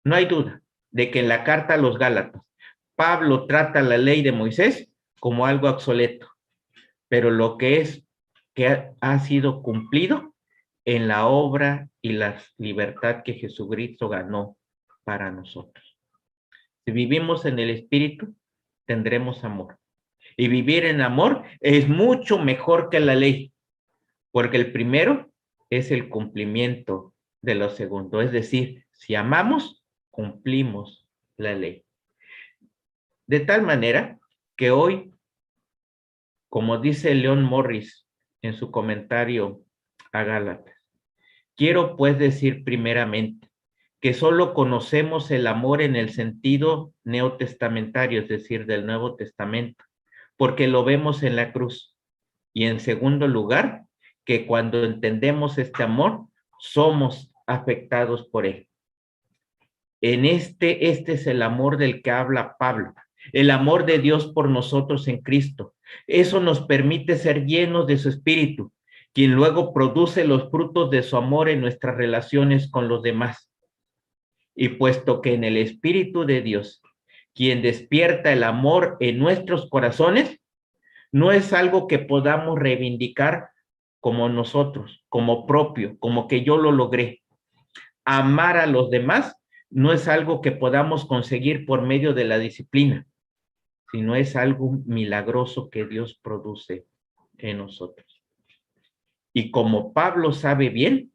No hay duda de que en la carta a los Gálatas, Pablo trata la ley de Moisés como algo obsoleto, pero lo que ha sido cumplido en la obra y la libertad que Jesucristo ganó para nosotros. Si vivimos en el Espíritu, tendremos amor. Y vivir en amor es mucho mejor que la ley, porque el primero es el cumplimiento de lo segundo. Es decir, si amamos, cumplimos la ley. De tal manera que hoy, como dice Leon Morris en su comentario a Gálatas, quiero pues decir primeramente que solo conocemos el amor en el sentido neotestamentario, es decir, del Nuevo Testamento, porque lo vemos en la cruz. Y en segundo lugar, que cuando entendemos este amor, somos afectados por él. Este es el amor del que habla Pablo, el amor de Dios por nosotros en Cristo. Eso nos permite ser llenos de su Espíritu, quien luego produce los frutos de su amor en nuestras relaciones con los demás. Y puesto que en el Espíritu de Dios, quien despierta el amor en nuestros corazones, no es algo que podamos reivindicar como nosotros, como propio, como que yo lo logré. Amar a los demás no es algo que podamos conseguir por medio de la disciplina, sino es algo milagroso que Dios produce en nosotros. Y como Pablo sabe bien,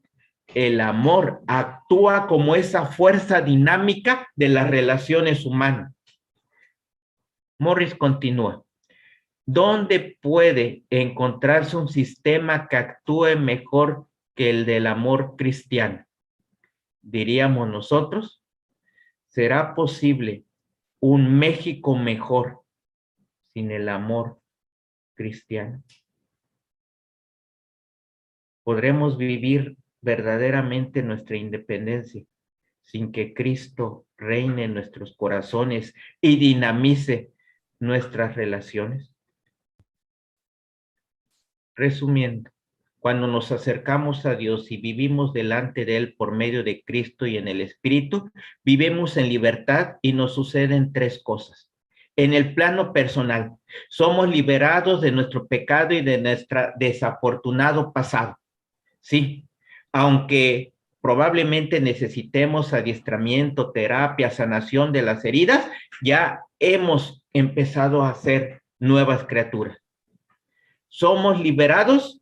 el amor actúa como esa fuerza dinámica de las relaciones humanas. Morris continúa. ¿Dónde puede encontrarse un sistema que actúe mejor que el del amor cristiano? Diríamos nosotros, ¿será posible un México mejor sin el amor cristiano? ¿Podremos vivir verdaderamente nuestra independencia sin que Cristo reine en nuestros corazones y dinamice nuestras relaciones? Resumiendo, cuando nos acercamos a Dios y vivimos delante de Él por medio de Cristo y en el Espíritu, vivimos en libertad y nos suceden tres cosas. En el plano personal, somos liberados de nuestro pecado y de nuestro desafortunado pasado. Sí, aunque probablemente necesitemos adiestramiento, terapia, sanación de las heridas, ya hemos empezado a ser nuevas criaturas. Somos liberados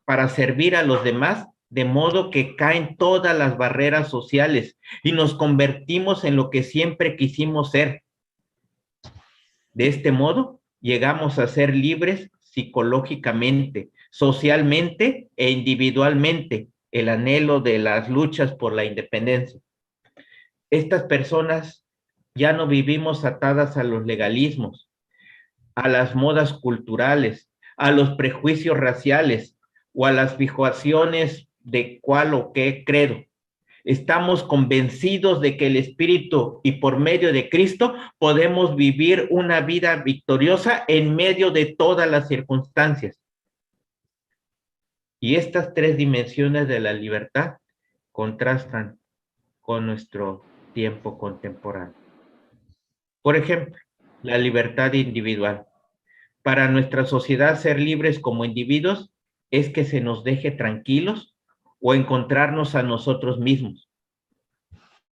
para servir a los demás, de modo que caen todas las barreras sociales y nos convertimos en lo que siempre quisimos ser. De este modo, llegamos a ser libres psicológicamente, socialmente e individualmente, el anhelo de las luchas por la independencia. Estas personas ya no vivimos atadas a los legalismos, a las modas culturales, a los prejuicios raciales o a las fijaciones de cuál o qué credo. Estamos convencidos de que el Espíritu y por medio de Cristo podemos vivir una vida victoriosa en medio de todas las circunstancias. Y estas tres dimensiones de la libertad contrastan con nuestro tiempo contemporáneo. Por ejemplo, la libertad individual. Para nuestra sociedad, ser libres como individuos es que se nos deje tranquilos o encontrarnos a nosotros mismos.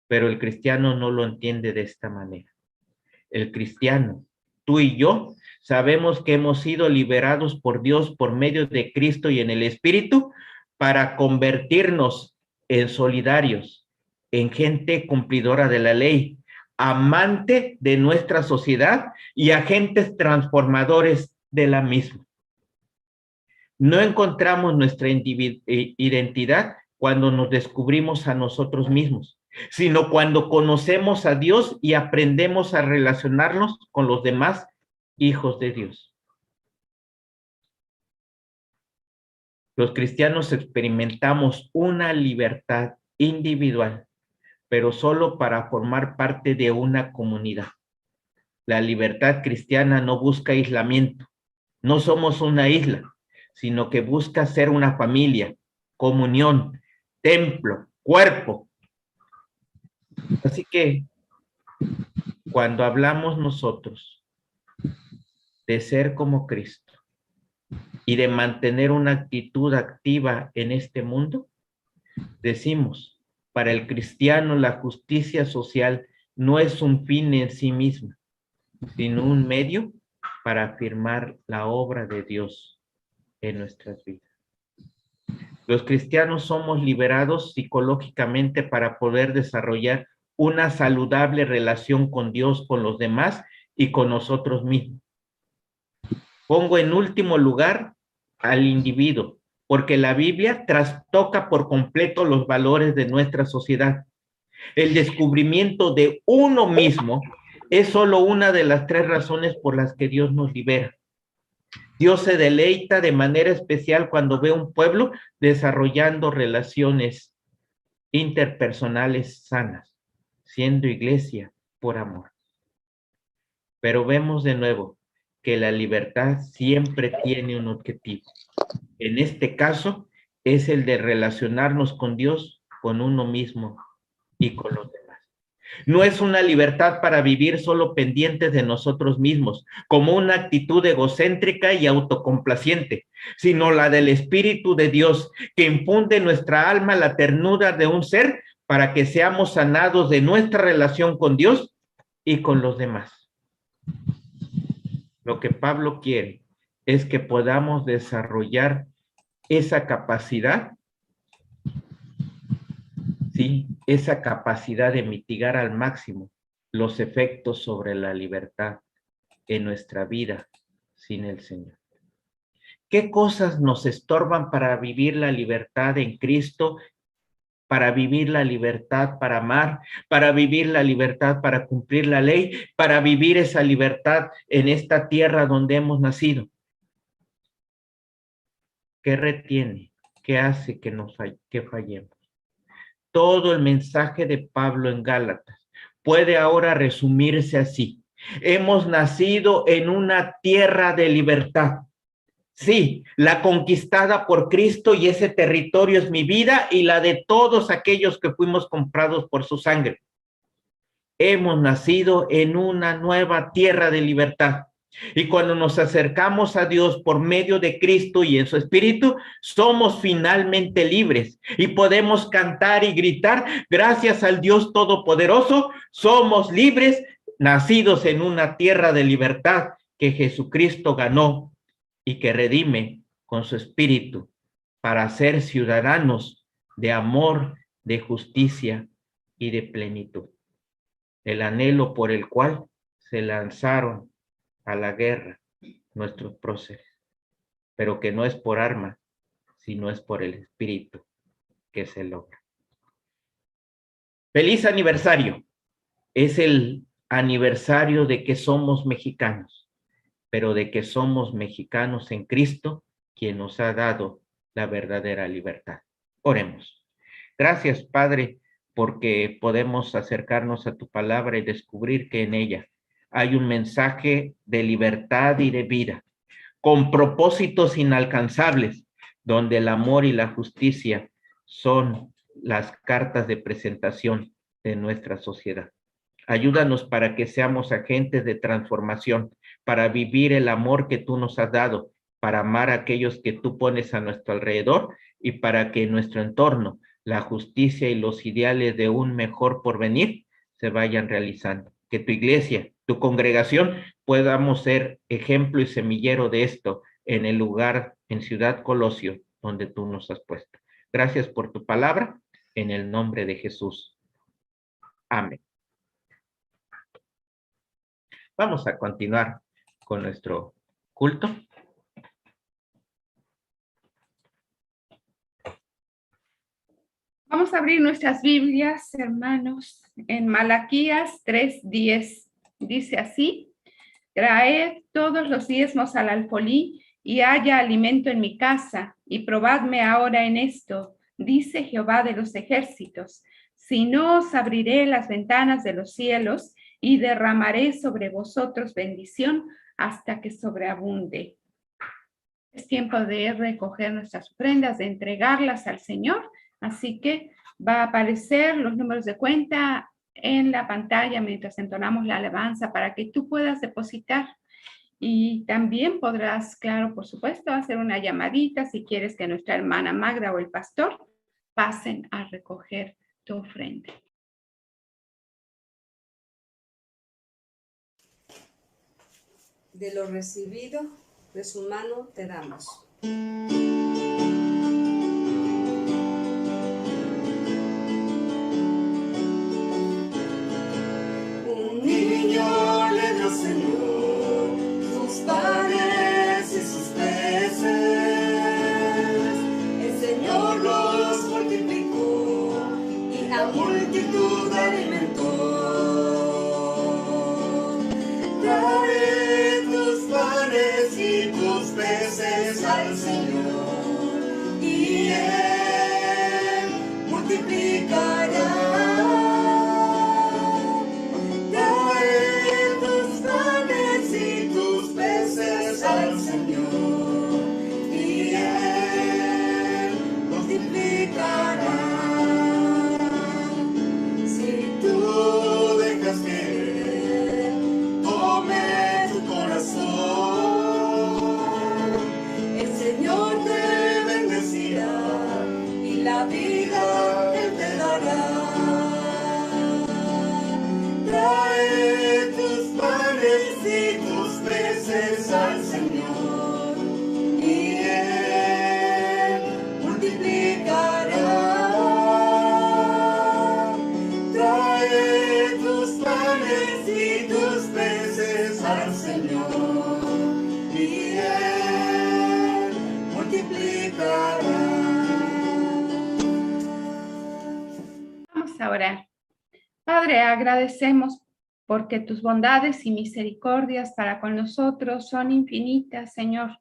Pero el cristiano no lo entiende de esta manera. El cristiano, tú y yo, sabemos que hemos sido liberados por Dios por medio de Cristo y en el Espíritu para convertirnos en solidarios, en gente cumplidora de la ley, amante de nuestra sociedad y agentes transformadores de la misma. No encontramos nuestra identidad cuando nos descubrimos a nosotros mismos, sino cuando conocemos a Dios y aprendemos a relacionarnos con los demás hijos de Dios. Los cristianos experimentamos una libertad individual, pero solo para formar parte de una comunidad. La libertad cristiana no busca aislamiento. No somos una isla, sino que busca ser una familia, comunión, templo, cuerpo. Así que cuando hablamos nosotros de ser como Cristo y de mantener una actitud activa en este mundo, decimos, para el cristiano la justicia social no es un fin en sí misma, sino un medio para afirmar la obra de Dios en nuestras vidas. Los cristianos somos liberados psicológicamente para poder desarrollar una saludable relación con Dios, con los demás y con nosotros mismos. Pongo en último lugar al individuo, porque la Biblia trastoca por completo los valores de nuestra sociedad. El descubrimiento de uno mismo es solo una de las 3 razones por las que Dios nos libera. Dios se deleita de manera especial cuando ve un pueblo desarrollando relaciones interpersonales sanas, siendo iglesia por amor. Pero vemos de nuevo que la libertad siempre tiene un objetivo. En este caso, es el de relacionarnos con Dios, con uno mismo y con los demás. No es una libertad para vivir solo pendientes de nosotros mismos, como una actitud egocéntrica y autocomplaciente, sino la del Espíritu de Dios, que infunde en nuestra alma la ternura de un ser para que seamos sanados de nuestra relación con Dios y con los demás. Lo que Pablo quiere es que podamos desarrollar esa capacidad, ¿sí? Esa capacidad de mitigar al máximo los efectos sobre la libertad en nuestra vida sin el Señor. ¿Qué cosas nos estorban para vivir la libertad en Cristo, para vivir la libertad para amar, para vivir la libertad para cumplir la ley, para vivir esa libertad en esta tierra donde hemos nacido? ¿Qué retiene? ¿Qué hace que fallemos? Todo el mensaje de Pablo en Gálatas puede ahora resumirse así. Hemos nacido en una tierra de libertad. Sí, la conquistada por Cristo, y ese territorio es mi vida y la de todos aquellos que fuimos comprados por su sangre. Hemos nacido en una nueva tierra de libertad. Y cuando nos acercamos a Dios por medio de Cristo y en su Espíritu, somos finalmente libres y podemos cantar y gritar, gracias al Dios Todopoderoso, somos libres, nacidos en una tierra de libertad que Jesucristo ganó y que redime con su Espíritu para ser ciudadanos de amor, de justicia y de plenitud. El anhelo por el cual se lanzaron a la guerra nuestros próceres, pero que no es por arma, sino es por el Espíritu que se logra. ¡Feliz aniversario! Es el aniversario de que somos mexicanos, pero de que somos mexicanos en Cristo, quien nos ha dado la verdadera libertad. Oremos. Gracias, Padre, porque podemos acercarnos a tu palabra y descubrir que en ella hay un mensaje de libertad y de vida, con propósitos inalcanzables, donde el amor y la justicia son las cartas de presentación de nuestra sociedad. Ayúdanos para que seamos agentes de transformación, para vivir el amor que tú nos has dado, para amar a aquellos que tú pones a nuestro alrededor y para que en nuestro entorno la justicia y los ideales de un mejor porvenir se vayan realizando. Que tu iglesia, tu congregación, podamos ser ejemplo y semillero de esto en el lugar, en Ciudad Colosio, donde tú nos has puesto. Gracias por tu palabra, en el nombre de Jesús. Amén. Vamos a continuar con nuestro culto. Vamos a abrir nuestras Biblias, hermanos, en Malaquías 3:10. Dice así: traed todos los diezmos al alfolí y haya alimento en mi casa, y probadme ahora en esto, dice Jehová de los ejércitos. Si no, os abriré las ventanas de los cielos y derramaré sobre vosotros bendición hasta que sobreabunde. Es tiempo de recoger nuestras ofrendas, de entregarlas al Señor. Así que va a aparecer los números de cuenta en la pantalla mientras entonamos la alabanza para que tú puedas depositar. Y también podrás, claro, por supuesto, hacer una llamadita si quieres que nuestra hermana Magda o el pastor pasen a recoger tu ofrenda. De lo recibido, de su mano te damos. Un niño le dio Señor sus panes y sus peces. El Señor los multiplicó y a multitud alimentó. Trae tus panes y tus peces al Señor y Él multiplicará. Al Señor y Él multiplicará. Si tú dejas que Él tome tu corazón, el Señor te bendecirá y la vida Él te dará. Trae tus panes y tus peces al Señor y Él multiplicará. Trae tus panes y tus peces al Señor y Él multiplicará. Vamos a orar. Padre, agradecemos porque tus bondades y misericordias para con nosotros son infinitas, Señor.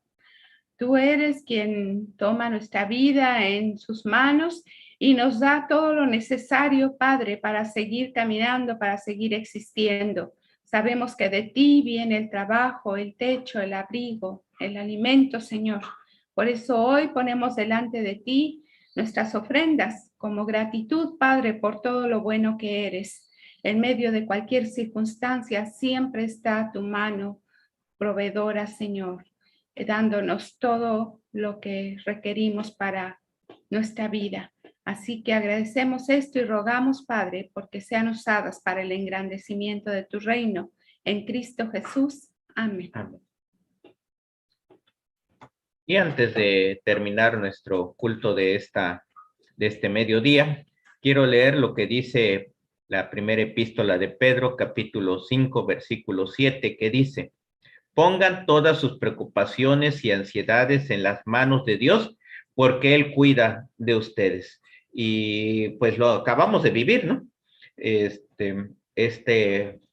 Tú eres quien toma nuestra vida en sus manos y nos da todo lo necesario, Padre, para seguir caminando, para seguir existiendo. Sabemos que de ti viene el trabajo, el techo, el abrigo, el alimento, Señor. Por eso hoy ponemos delante de ti nuestras ofrendas como gratitud, Padre, por todo lo bueno que eres. En medio de cualquier circunstancia siempre está tu mano proveedora, Señor, dándonos todo lo que requerimos para nuestra vida. Así que agradecemos esto y rogamos, Padre, porque sean usadas para el engrandecimiento de tu reino. En Cristo Jesús. Amén. Amén. Y antes de terminar nuestro culto de este mediodía, quiero leer lo que dice la primera epístola de Pedro, capítulo 5, versículo 7, que dice: pongan todas sus preocupaciones y ansiedades en las manos de Dios, porque Él cuida de ustedes. Y pues lo acabamos de vivir, ¿no? Este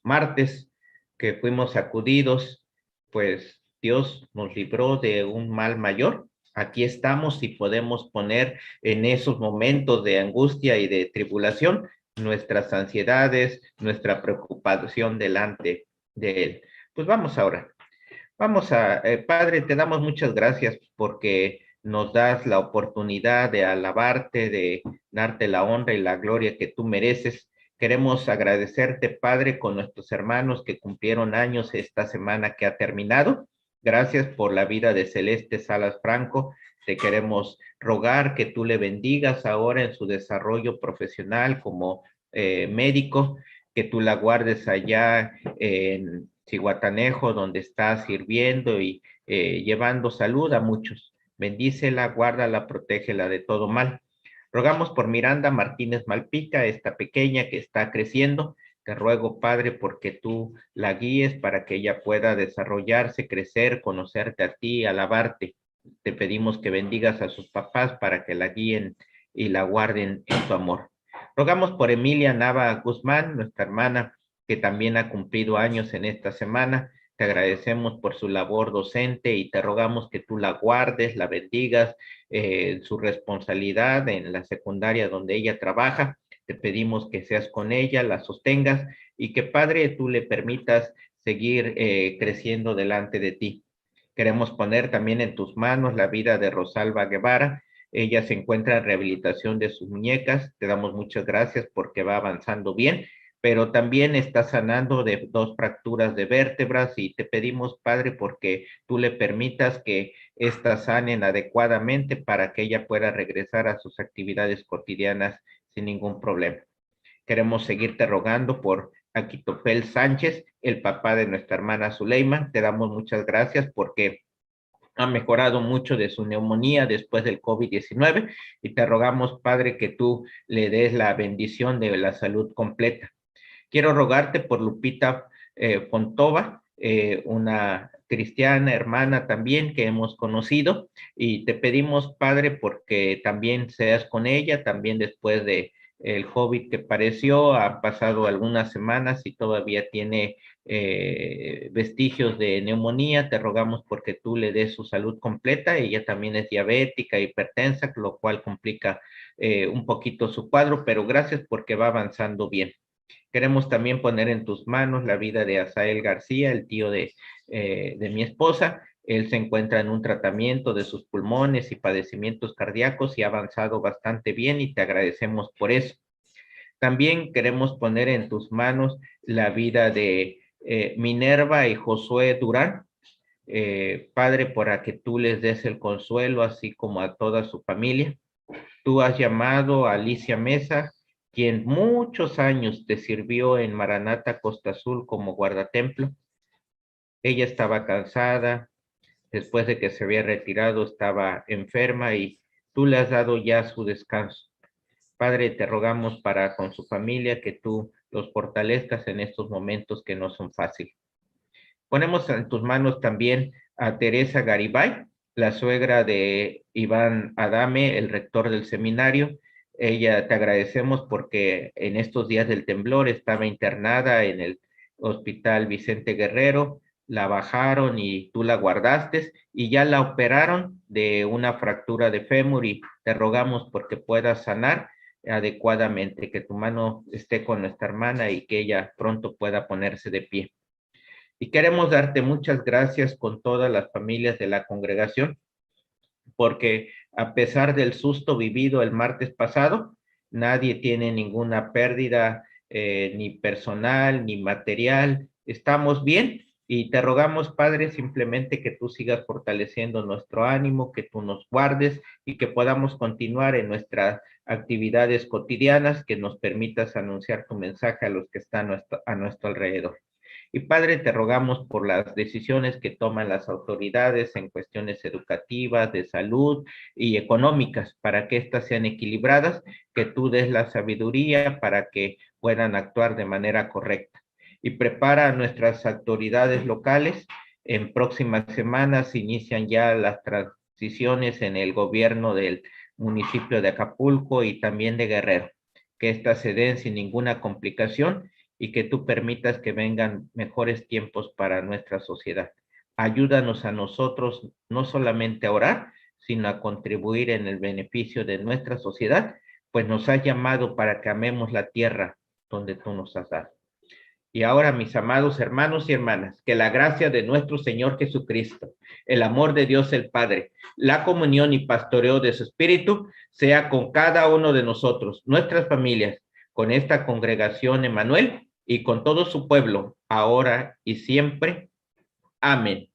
martes que fuimos sacudidos, pues Dios nos libró de un mal mayor. Aquí estamos y podemos poner en esos momentos de angustia y de tribulación nuestras ansiedades, nuestra preocupación delante de Él. Pues vamos ahora. Padre, te damos muchas gracias porque nos das la oportunidad de alabarte, de darte la honra y la gloria que tú mereces. Queremos agradecerte, Padre, con nuestros hermanos que cumplieron años esta semana que ha terminado. Gracias por la vida de Celeste Salas Franco. Te queremos rogar que tú le bendigas ahora en su desarrollo profesional como médico, que tú la guardes allá en Zihuatanejo, donde está sirviendo y llevando salud a muchos. Bendícela, guárdala, protégela de todo mal. Rogamos por Miranda Martínez Malpica, esta pequeña que está creciendo. Te ruego, Padre, porque tú la guíes para que ella pueda desarrollarse, crecer, conocerte a ti, alabarte. Te pedimos que bendigas a sus papás para que la guíen y la guarden en tu amor. Rogamos por Emilia Nava Guzmán, nuestra hermana, que también ha cumplido años en esta semana. Te agradecemos por su labor docente y te rogamos que tú la guardes, la bendigas, su responsabilidad en la secundaria donde ella trabaja. Te pedimos que seas con ella, la sostengas y que, Padre, tú le permitas seguir creciendo delante de ti. Queremos poner también en tus manos la vida de Rosalba Guevara. Ella se encuentra en rehabilitación de sus muñecas. Te damos muchas gracias porque va avanzando bien, pero también está sanando de 2 fracturas de vértebras y te pedimos, Padre, porque tú le permitas que éstas sanen adecuadamente para que ella pueda regresar a sus actividades cotidianas sin ningún problema. Queremos seguirte rogando por Aquitopel Sánchez, el papá de nuestra hermana Zuleima. Te damos muchas gracias porque ha mejorado mucho de su neumonía después del COVID-19 y te rogamos, Padre, que tú le des la bendición de la salud completa. Quiero rogarte por Lupita Fontova, una cristiana hermana también que hemos conocido, y te pedimos, Padre, porque también seas con ella, también después de el COVID que pareció, ha pasado algunas semanas y todavía tiene vestigios de neumonía. Te rogamos porque tú le des su salud completa. Ella también es diabética, hipertensa, lo cual complica un poquito su cuadro, pero gracias porque va avanzando bien. Queremos también poner en tus manos la vida de Asael García, el tío de mi esposa. Él se encuentra en un tratamiento de sus pulmones y padecimientos cardíacos y ha avanzado bastante bien y te agradecemos por eso. También queremos poner en tus manos la vida de Minerva y Josué Durán. Padre, para que tú les des el consuelo, así como a toda su familia. Tú has llamado a Alicia Mesa, quien muchos años te sirvió en Maranata Costa Azul como guardatemplo. Ella estaba cansada, después de que se había retirado estaba enferma y tú le has dado ya su descanso. Padre, te rogamos para con su familia que tú los fortalezcas en estos momentos que no son fáciles. Ponemos en tus manos también a Teresa Garibay, la suegra de Iván Adame, el rector del seminario. Ella te agradecemos porque en estos días del temblor estaba internada en el Hospital Vicente Guerrero, la bajaron y tú la guardaste y ya la operaron de una fractura de fémur y te rogamos porque puedas sanar adecuadamente, que tu mano esté con nuestra hermana y que ella pronto pueda ponerse de pie. Y queremos darte muchas gracias con todas las familias de la congregación, porque a pesar del susto vivido el martes pasado, nadie tiene ninguna pérdida, ni personal, ni material. Estamos bien y te rogamos, Padre, simplemente que tú sigas fortaleciendo nuestro ánimo, que tú nos guardes y que podamos continuar en nuestras actividades cotidianas, que nos permitas anunciar tu mensaje a los que están a nuestro alrededor. Y Padre, te rogamos por las decisiones que toman las autoridades en cuestiones educativas, de salud y económicas, para que éstas sean equilibradas, que tú des la sabiduría para que puedan actuar de manera correcta. Y prepara a nuestras autoridades locales. En próximas semanas inician ya las transiciones en el gobierno del municipio de Acapulco y también de Guerrero. Que éstas se den sin ninguna complicación y que tú permitas que vengan mejores tiempos para nuestra sociedad. Ayúdanos a nosotros no solamente a orar, sino a contribuir en el beneficio de nuestra sociedad, pues nos has llamado para que amemos la tierra donde tú nos has dado. Y ahora, mis amados hermanos y hermanas, que la gracia de nuestro Señor Jesucristo, el amor de Dios el Padre, la comunión y pastoreo de su Espíritu, sea con cada uno de nosotros, nuestras familias, con esta congregación Emmanuel y con todo su pueblo, ahora y siempre. Amén.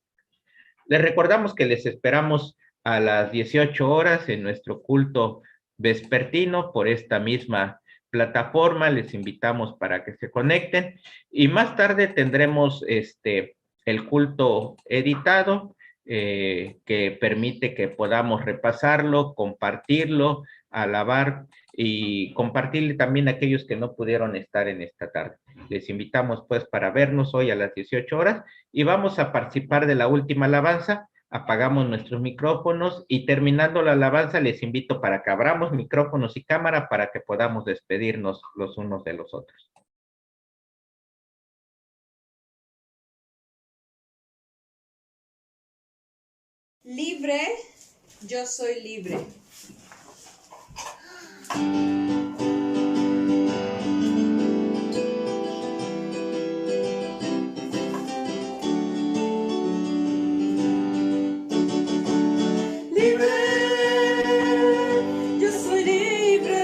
Les recordamos que les esperamos a las 18 horas en nuestro culto vespertino por esta misma plataforma. Les invitamos para que se conecten y más tarde tendremos el culto editado que permite que podamos repasarlo, compartirlo, alabar y compartirle también a aquellos que no pudieron estar en esta tarde. Les invitamos pues para vernos hoy a las 18 horas y vamos a participar de la última alabanza. Apagamos nuestros micrófonos y terminando la alabanza les invito para que abramos micrófonos y cámara para que podamos despedirnos los unos de los otros. Libre, yo soy libre. Libre, yo soy libre.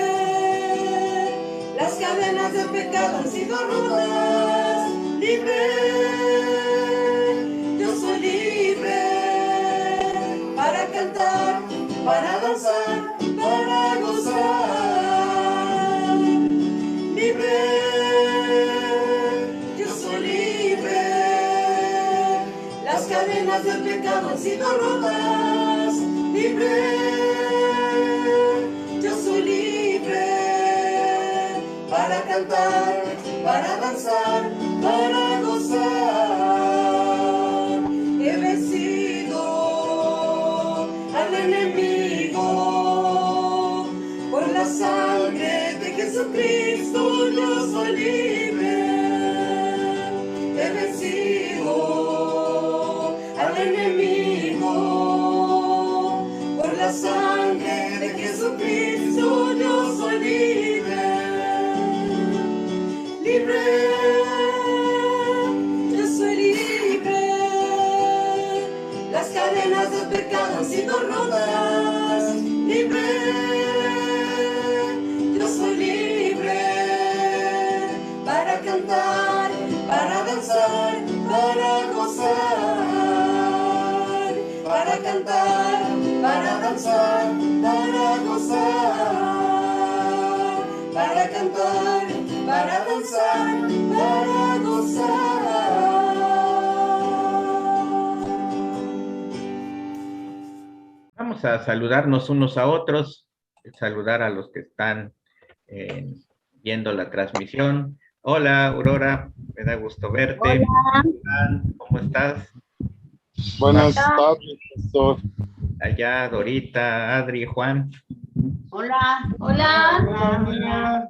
Las cadenas del pecado han sido rotas. Libre, yo soy libre. Para cantar, para danzar, para gozar. Libre, yo soy libre. Las cadenas del pecado han sido rotas. Libre, yo soy libre. Para cantar, para danzar, para gozar. He vencido al enemigo por la sangre de Jesucristo. Yo soy libre. He vencido al enemigo por la sangre de Jesucristo. Yo soy libre. Libre, yo soy libre. Las cadenas del pecado han sido rotas. Libre, yo soy libre. Para cantar, para danzar, para gozar. Para cantar, para danzar, para gozar. Para cantar, para danzar, para gozar. Vamos a saludarnos unos a otros, saludar a los que están viendo la transmisión. Hola, Aurora, me da gusto verte. Hola. ¿Cómo estás? Buenas tardes, pastor. Allá, Dorita, Adri, Juan, Hola. Hola. Hola.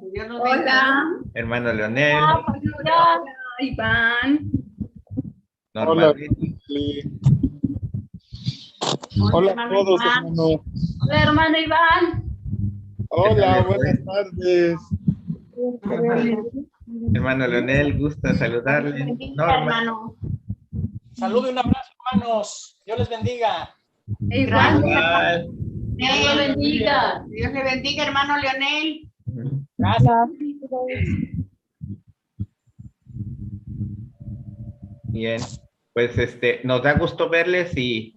hermano Leonel, Hola. Iván. Norma. Hola, Leslie. Hola a todos, hermano. Hola, hermano Iván. Hola, buenas tardes. Hermano Leonel, gusta saludarle. Norma. Hermano. Saludo y un abrazo, hermanos. Dios les bendiga. Igual. Igual. Dios lo bendiga. Dios le bendiga, hermano Leonel. Gracias. Bien, pues nos da gusto verles y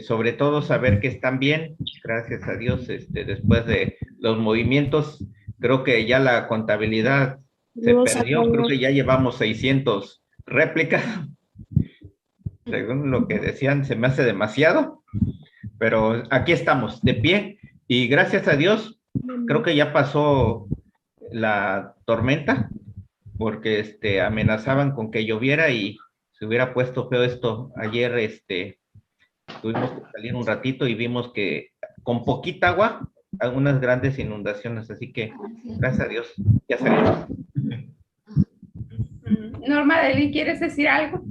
sobre todo saber que están bien, gracias a Dios, después de los movimientos, creo que ya la contabilidad se perdió, creo que ya llevamos 600 réplicas, según lo que decían, se me hace demasiado, pero aquí estamos, de pie, y gracias a Dios, creo que ya pasó la tormenta, porque amenazaban con que lloviera y se hubiera puesto feo esto. Ayer tuvimos que salir un ratito y vimos que con poquita agua, algunas grandes inundaciones, así que gracias a Dios, ya salimos. Norma Deli, ¿quieres decir algo?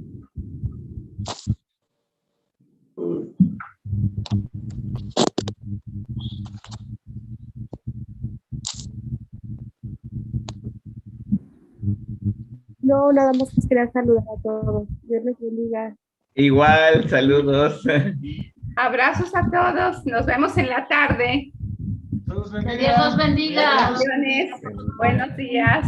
No, nada más quisiera saludar a todos. Dios les bendiga. Igual, saludos. Abrazos a todos. Nos vemos en la tarde. Que Dios los bendiga. Bendiciones. Buenos días.